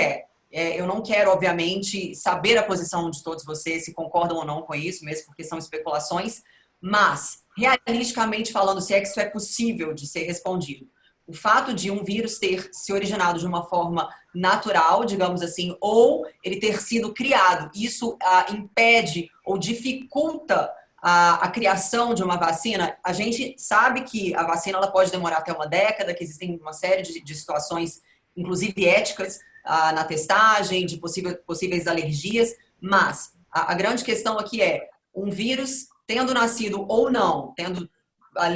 eu não quero, obviamente, saber a posição de todos vocês, se concordam ou não com isso, mesmo porque são especulações, mas, realisticamente falando, se é que isso é possível de ser respondido, o fato de um vírus ter se originado de uma forma natural, digamos assim, ou ele ter sido criado, isso impede ou dificulta a criação de uma vacina? A gente sabe que a vacina ela pode demorar até uma década, que existem uma série de situações, inclusive éticas, na testagem, de possíveis alergias, mas a grande questão aqui é, um vírus tendo nascido ou não, tendo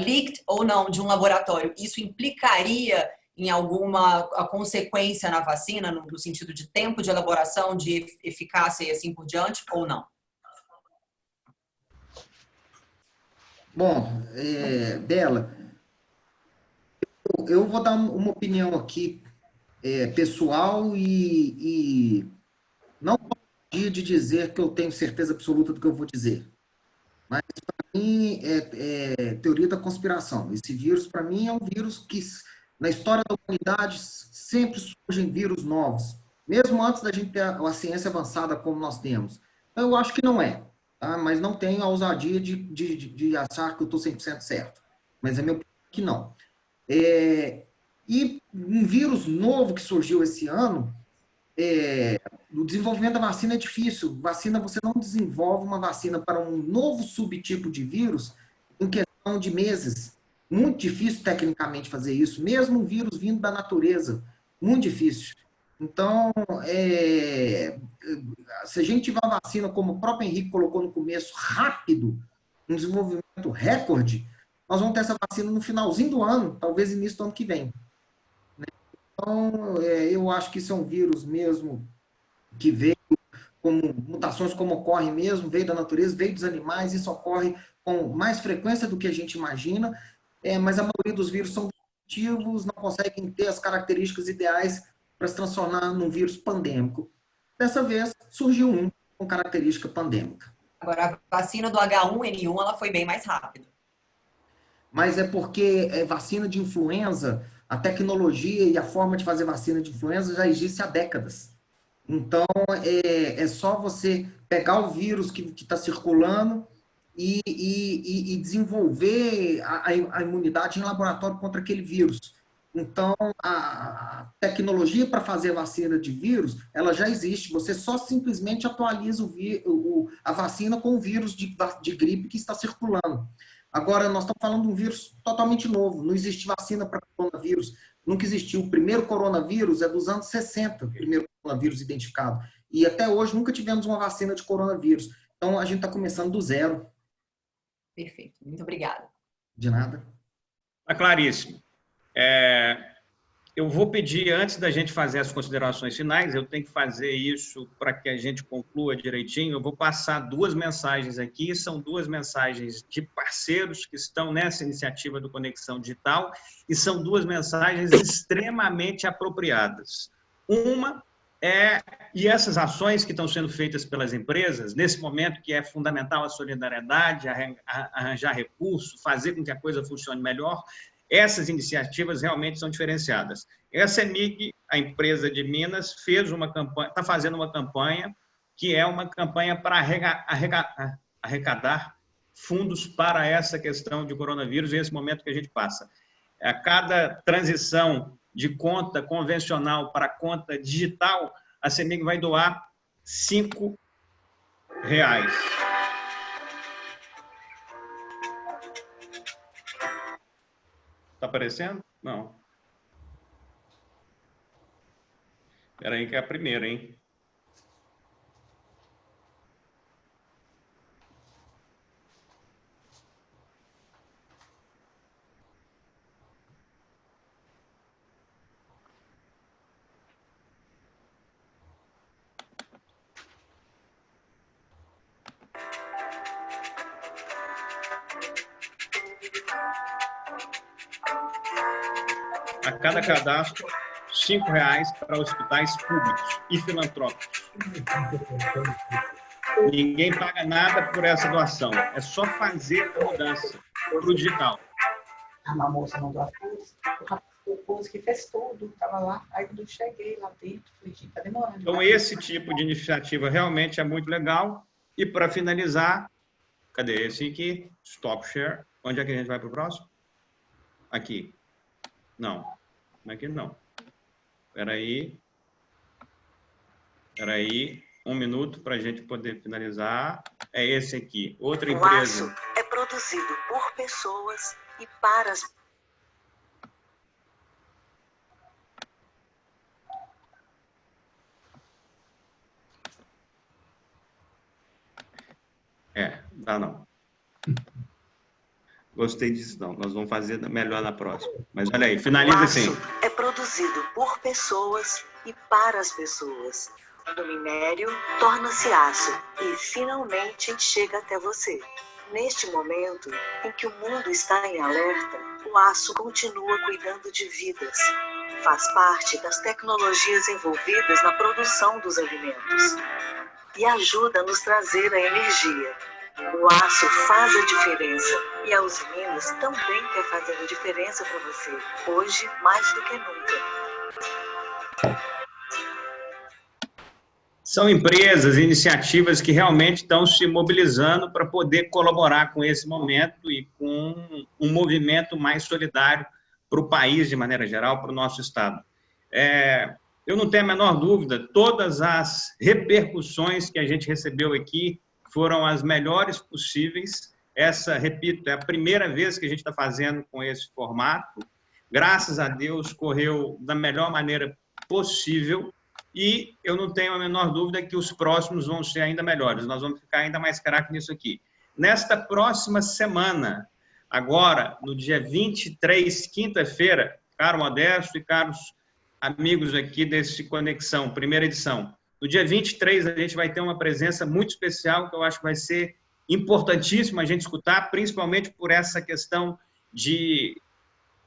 leaked ou não de um laboratório, isso implicaria em alguma consequência na vacina, no sentido de tempo de elaboração, de eficácia e assim por diante, ou não? Bom, Bela, eu vou dar uma opinião aqui pessoal e não gostaria de dizer que eu tenho certeza absoluta do que eu vou dizer. Mas, para mim, é teoria da conspiração. Esse vírus, para mim, é um vírus que, na história da humanidade, sempre surgem vírus novos, mesmo antes da gente ter a ciência avançada como nós temos. Eu acho que não é, tá? Mas não tenho a ousadia de achar que eu estou 100% certo. Mas é meu opinião que não. E um vírus novo que surgiu esse ano, o desenvolvimento da vacina é difícil. Você não desenvolve uma vacina para um novo subtipo de vírus em questão de meses. Muito difícil tecnicamente fazer isso, mesmo um vírus vindo da natureza. Muito difícil. Então, se a gente tiver uma vacina, como o próprio Henrique colocou no começo, rápido, um desenvolvimento recorde, nós vamos ter essa vacina no finalzinho do ano, talvez início do ano que vem. Então, eu acho que isso é um vírus mesmo que veio como mutações, como ocorre mesmo, veio da natureza, veio dos animais, isso ocorre com mais frequência do que a gente imagina, mas a maioria dos vírus são definitivos, não conseguem ter as características ideais para se transformar num vírus pandêmico. Dessa vez, surgiu um com característica pandêmica. Agora, a vacina do H1N1 ela foi bem mais rápida. Mas é porque vacina de influenza, a tecnologia e a forma de fazer vacina de influenza já existe há décadas. Então, é só você pegar o vírus que está circulando e desenvolver a imunidade em laboratório contra aquele vírus. Então, a tecnologia para fazer vacina de vírus, ela já existe. Você só simplesmente atualiza a vacina com o vírus de gripe que está circulando. Agora, nós estamos falando de um vírus totalmente novo. Não existe vacina para coronavírus. Nunca existiu. O primeiro coronavírus é dos anos 60, o primeiro coronavírus identificado. E até hoje nunca tivemos uma vacina de coronavírus. Então, a gente está começando do zero. Perfeito. Muito obrigada. De nada. Está claríssimo. Eu vou pedir, antes da gente fazer as considerações finais, eu tenho que fazer isso para que a gente conclua direitinho, eu vou passar 2 mensagens aqui, são 2 mensagens de parceiros que estão nessa iniciativa do Conexão Digital, e são 2 mensagens extremamente apropriadas. Uma E essas ações que estão sendo feitas pelas empresas, nesse momento que é fundamental a solidariedade, arranjar recursos, fazer com que a coisa funcione melhor, essas iniciativas realmente são diferenciadas. A CEMIG, a empresa de Minas, fez uma campanha, está fazendo uma campanha que é uma campanha para arrecadar fundos para essa questão de coronavírus e esse momento que a gente passa. A cada transição de conta convencional para conta digital, a CEMIG vai doar R$ 5. Está aparecendo? Não. Espera aí que é a primeira, hein? A cada cadastro, R$ 5 para hospitais públicos e filantrópicos. Ninguém paga nada por essa doação. É só fazer a mudança para o digital. Uma moça mandou a coisa que fez tudo, estava lá. Aí quando eu cheguei lá dentro, falei, está demorando. Então, esse tipo de iniciativa realmente é muito legal. E para finalizar, cadê esse aqui? Stop Share. Onde é que a gente vai para o próximo? Aqui. Não. Aqui não. Espera aí. Um minuto para a gente poder finalizar. É esse aqui. Outra empresa. O Aço é produzido por pessoas e para as... Dá não. Gostei disso não. Nós vamos fazer melhor na próxima. Mas olha aí, finaliza assim. O aço é produzido por pessoas e para as pessoas. O minério torna-se aço e finalmente chega até você. Neste momento em que o mundo está em alerta, o aço continua cuidando de vidas. Faz parte das tecnologias envolvidas na produção dos alimentos e ajuda a nos trazer a energia. O aço faz a diferença e a Uzi Minas também quer fazer a diferença para você, hoje mais do que nunca. São empresas, iniciativas que realmente estão se mobilizando para poder colaborar com esse momento e com um movimento mais solidário para o país de maneira geral, para o nosso Estado. Eu não tenho a menor dúvida, todas as repercussões que a gente recebeu aqui foram as melhores possíveis. Essa, repito, é a primeira vez que a gente está fazendo com esse formato. Graças a Deus, correu da melhor maneira possível e eu não tenho a menor dúvida que os próximos vão ser ainda melhores. Nós vamos ficar ainda mais craque nisso aqui. Nesta próxima semana, agora, no dia 23, quinta-feira, caro Modesto e caros amigos aqui desse Conexão, primeira edição, no dia 23, a gente vai ter uma presença muito especial, que eu acho que vai ser importantíssimo a gente escutar, principalmente por essa questão de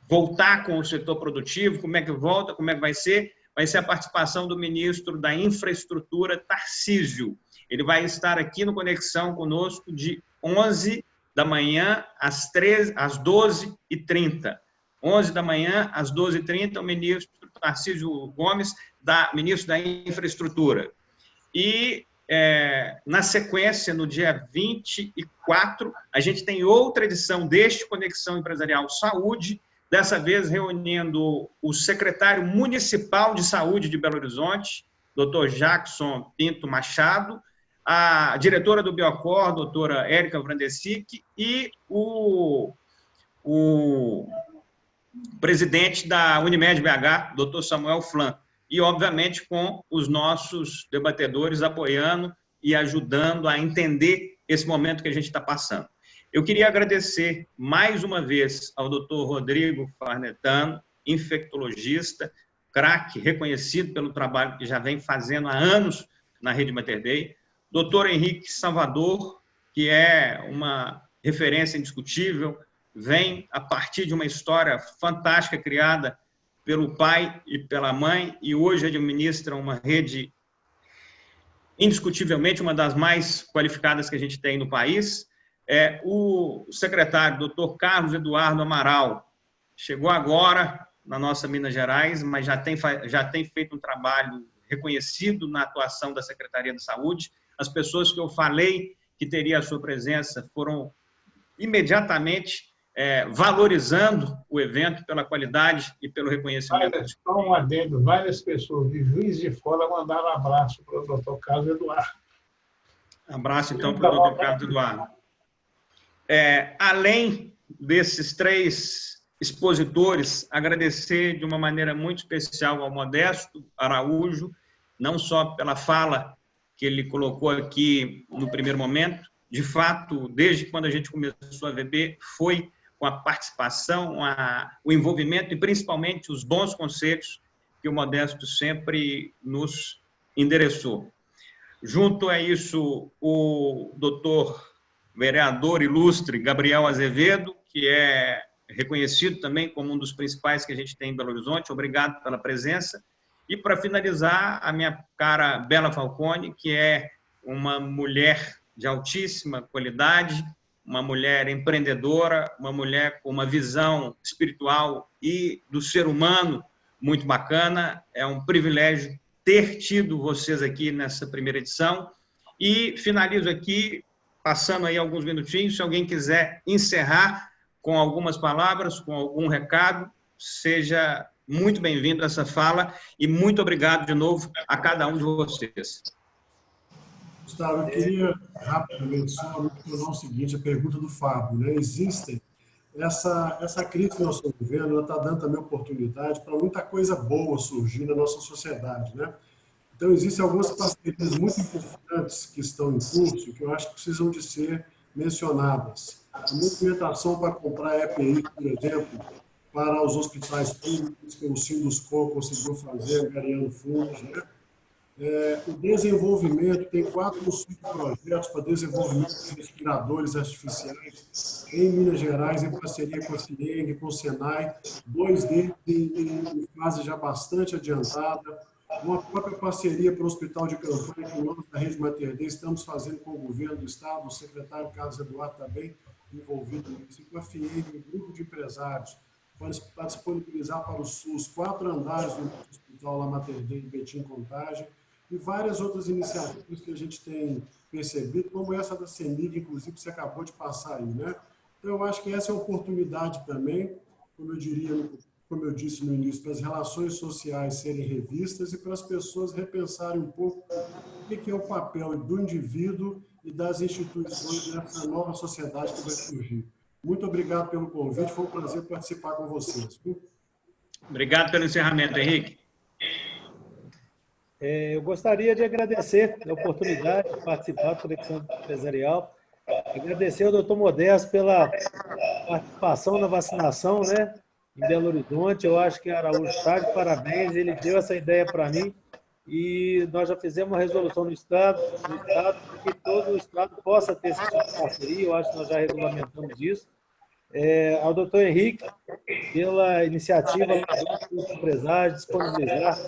voltar com o setor produtivo, como é que volta, como é que vai ser a participação do ministro da Infraestrutura, Tarcísio. Ele vai estar aqui no Conexão conosco de 11 da manhã às 12h30. 11 da manhã às 12h30, o ministro Tarcísio Gomes, ministro da Infraestrutura. E, na sequência, no dia 24, a gente tem outra edição deste Conexão Empresarial Saúde, dessa vez reunindo o secretário municipal de saúde de Belo Horizonte, Dr. Jackson Pinto Machado, a diretora do Biocor, doutora Érica Vrandesic, e o presidente da Unimed BH, Dr. Samuel Flan, e, obviamente, com os nossos debatedores apoiando e ajudando a entender esse momento que a gente está passando. Eu queria agradecer mais uma vez ao Dr. Rodrigo Farnetano, infectologista, craque, reconhecido pelo trabalho que já vem fazendo há anos na Rede Mater Dei, Dr. Henrique Salvador, que é uma referência indiscutível, vem a partir de uma história fantástica criada pelo pai e pela mãe, e hoje administra uma rede indiscutivelmente uma das mais qualificadas que a gente tem no país. O secretário, doutor Carlos Eduardo Amaral, chegou agora na nossa Minas Gerais, mas já tem feito um trabalho reconhecido na atuação da Secretaria de Saúde. As pessoas que eu falei que teria a sua presença foram imediatamente valorizando o evento pela qualidade e pelo reconhecimento. Só um adendo, várias pessoas de Juiz de Fora mandaram abraço para o doutor Carlos Eduardo. Abraço, então, para o doutor Carlos Eduardo. Além desses 3 expositores, agradecer de uma maneira muito especial ao Modesto Araújo, não só pela fala que ele colocou aqui no primeiro momento. De fato, desde quando a gente começou a VB, foi com a participação, o envolvimento e principalmente os bons conselhos que o Modesto sempre nos endereçou. Junto a isso, o doutor vereador ilustre Gabriel Azevedo, que é reconhecido também como um dos principais que a gente tem em Belo Horizonte. Obrigado pela presença. E, para finalizar, a minha cara Bela Falcone, que é uma mulher de altíssima qualidade, uma mulher empreendedora, uma mulher com uma visão espiritual e do ser humano muito bacana. É um privilégio ter tido vocês aqui nessa primeira edição. E finalizo aqui, passando aí alguns minutinhos, se alguém quiser encerrar com algumas palavras, com algum recado, seja muito bem-vindo a essa fala e muito obrigado de novo a cada um de vocês. Gustavo, eu queria rapidamente só mencionar o seguinte, a pergunta do Fábio, né? Existem, essa crise que nós estamos vivendo, ela está dando também oportunidade para muita coisa boa surgir na nossa sociedade, né? Então, existem algumas parcerias muito importantes que estão em curso, que eu acho que precisam de ser mencionadas. A movimentação para comprar EPI, por exemplo, para os hospitais públicos, que o Sindusco conseguiu fazer, angariando fundos, né? O desenvolvimento, tem 4 ou 5 projetos para desenvolvimento de respiradores artificiais em Minas Gerais, em parceria com a FIENG, com o SENAI, 2 deles em fase já bastante adiantada, uma própria parceria para o Hospital de Campanha, que nós da Rede Mater Dei estamos fazendo com o governo do Estado, o secretário Carlos Eduardo também envolvido nisso, com a FIENG, um grupo de empresários, para disponibilizar para o SUS 4 andares do Hospital La Mater Dei em Betim Contagem, e várias outras iniciativas que a gente tem percebido, como essa da CEMIG, inclusive, que você acabou de passar aí, né? Então, eu acho que essa é uma oportunidade também, como eu disse no início, para as relações sociais serem revistas e para as pessoas repensarem um pouco o que é o papel do indivíduo e das instituições nessa nova sociedade que vai surgir. Muito obrigado pelo convite, foi um prazer participar com vocês. Obrigado pelo encerramento, Henrique. Eu gostaria de agradecer a oportunidade de participar da Conexão Empresarial, agradecer ao doutor Modesto pela participação na vacinação, né, em Belo Horizonte. Eu acho que Araújo está de parabéns, ele deu essa ideia para mim e nós já fizemos uma resolução no Estado para que todo o Estado possa ter esse tipo de parceria. Eu acho que nós já regulamentamos isso. Ao doutor Henrique, pela iniciativa dos empresários, disponibilizar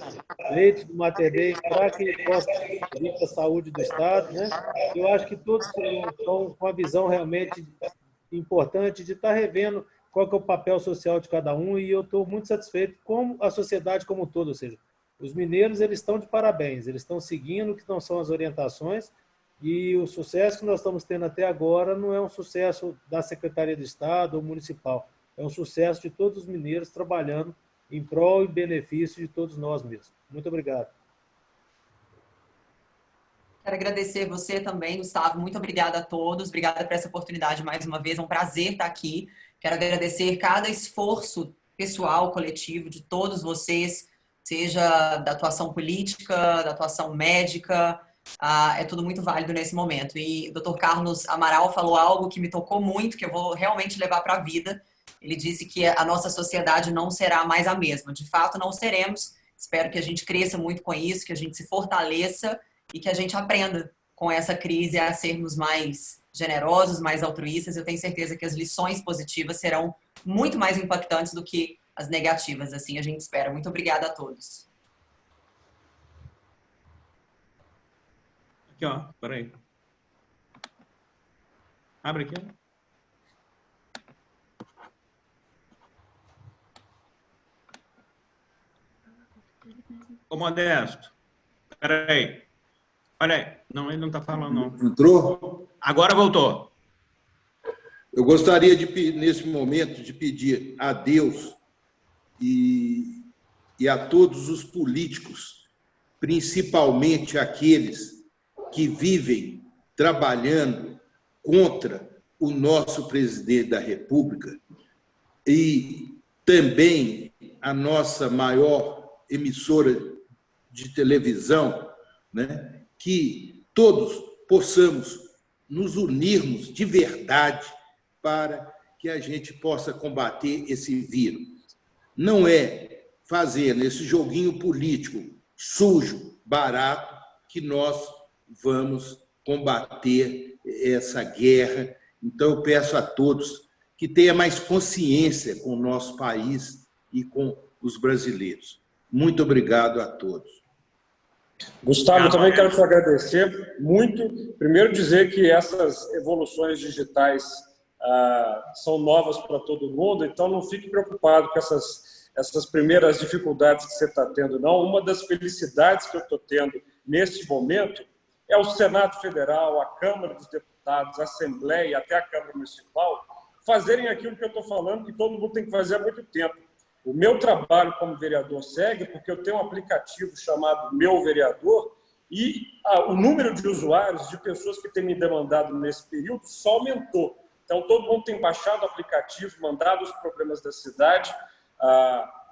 leitos do Mater Dei para que ele possa contribuir para a saúde do Estado, né? Eu acho que todos estão com a visão realmente importante de estar revendo qual que é o papel social de cada um, e eu estou muito satisfeito com a sociedade como um todo, ou seja, os mineiros eles estão de parabéns, eles estão seguindo o que não são as orientações, e o sucesso que nós estamos tendo até agora não é um sucesso da Secretaria de Estado ou municipal, é um sucesso de todos os mineiros trabalhando em prol e benefício de todos nós mesmos. Muito obrigado. Quero agradecer você também, Gustavo. Muito obrigada a todos. Obrigada por essa oportunidade mais uma vez. É um prazer estar aqui. Quero agradecer cada esforço pessoal, coletivo de todos vocês, seja da atuação política, da atuação médica. É tudo muito válido nesse momento. E o Dr. Carlos Amaral falou algo que me tocou muito, que eu vou realmente levar para a vida. Ele disse que a nossa sociedade não será mais a mesma. De fato, não seremos. Espero que a gente cresça muito com isso, que a gente se fortaleça e que a gente aprenda com essa crise a sermos mais generosos, mais altruístas. Eu tenho certeza que as lições positivas serão muito mais impactantes do que as negativas, assim a gente espera. Muito obrigada a todos. Aqui, ó, peraí. Abre aqui. Ô, Modesto, peraí. Olha aí. Não, ele não está falando, não. Entrou? Agora voltou. Eu gostaria, nesse momento, de pedir a Deus e a todos os políticos, principalmente aqueles que vivem trabalhando contra o nosso presidente da República e também a nossa maior emissora de televisão, né, que todos possamos nos unirmos de verdade para que a gente possa combater esse vírus. Não é fazendo esse joguinho político sujo, barato, que nós vamos combater essa guerra. Então, eu peço a todos que tenham mais consciência com o nosso país e com os brasileiros. Muito obrigado a todos. Gustavo, eu também quero te agradecer muito. Primeiro, dizer que essas evoluções digitais são novas para todo mundo, então não fique preocupado com essas primeiras dificuldades que você está tendo, não. Uma das felicidades que eu estou tendo nesse momento é o Senado Federal, a Câmara dos Deputados, a Assembleia e até a Câmara Municipal fazerem aquilo que eu estou falando, que todo mundo tem que fazer há muito tempo. O meu trabalho como vereador segue porque eu tenho um aplicativo chamado Meu Vereador e o número de usuários, de pessoas que têm me demandado nesse período só aumentou. Então, todo mundo tem baixado o aplicativo, mandado os problemas da cidade,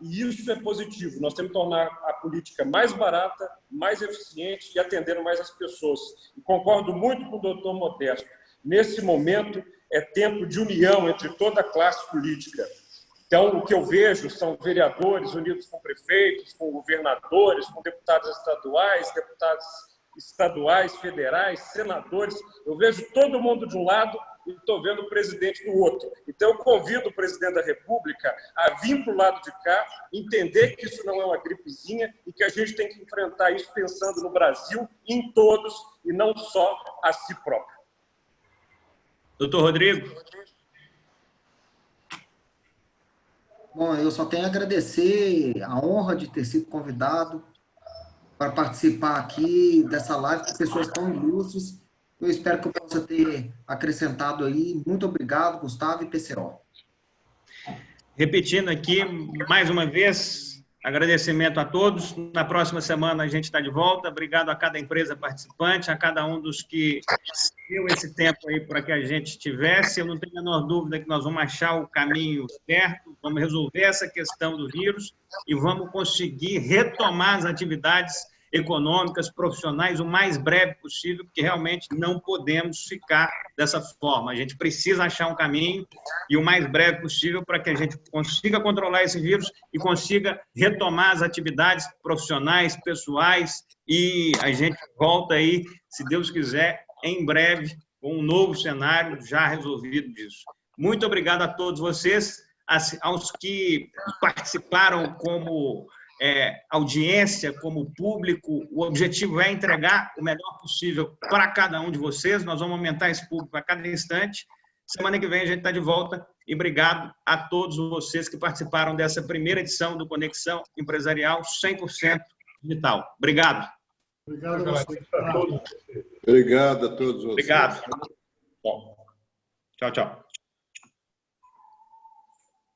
e isso é positivo. Nós temos que tornar a política mais barata, mais eficiente e atendendo mais as pessoas. E concordo muito com o doutor Modesto. Nesse momento, é tempo de união entre toda a classe política. Então, o que eu vejo são vereadores unidos com prefeitos, com governadores, com deputados estaduais, federais, senadores. Eu vejo todo mundo de um lado e estou vendo o presidente do outro. Então, eu convido o presidente da República a vir para o lado de cá, entender que isso não é uma gripezinha e que a gente tem que enfrentar isso pensando no Brasil, em todos, e não só a si próprio. Doutor Rodrigo. Bom, eu só tenho a agradecer a honra de ter sido convidado para participar aqui dessa live com pessoas tão ilustres. Eu espero que eu possa ter acrescentado aí. Muito obrigado, Gustavo e PCO. Repetindo aqui, mais uma vez, agradecimento a todos. Na próxima semana a gente está de volta. Obrigado a cada empresa participante, a cada um dos que deu esse tempo aí para que a gente tivesse. Eu não tenho a menor dúvida que nós vamos achar o caminho certo, vamos resolver essa questão do vírus e vamos conseguir retomar as atividades econômicas, profissionais, o mais breve possível, porque realmente não podemos ficar dessa forma. A gente precisa achar um caminho e o mais breve possível para que a gente consiga controlar esse vírus e consiga retomar as atividades profissionais, pessoais, e a gente volta aí, se Deus quiser, em breve, com um novo cenário já resolvido disso. Muito obrigado a todos vocês, aos que participaram como audiência, como público. O objetivo é entregar o melhor possível para cada um de vocês. Nós vamos aumentar esse público a cada instante. Semana que vem a gente está de volta. E obrigado a todos vocês que participaram dessa primeira edição do Conexão Empresarial 100% digital. Obrigado. Obrigado a você. Obrigado a todos vocês. Obrigado. Bom. Tchau, tchau.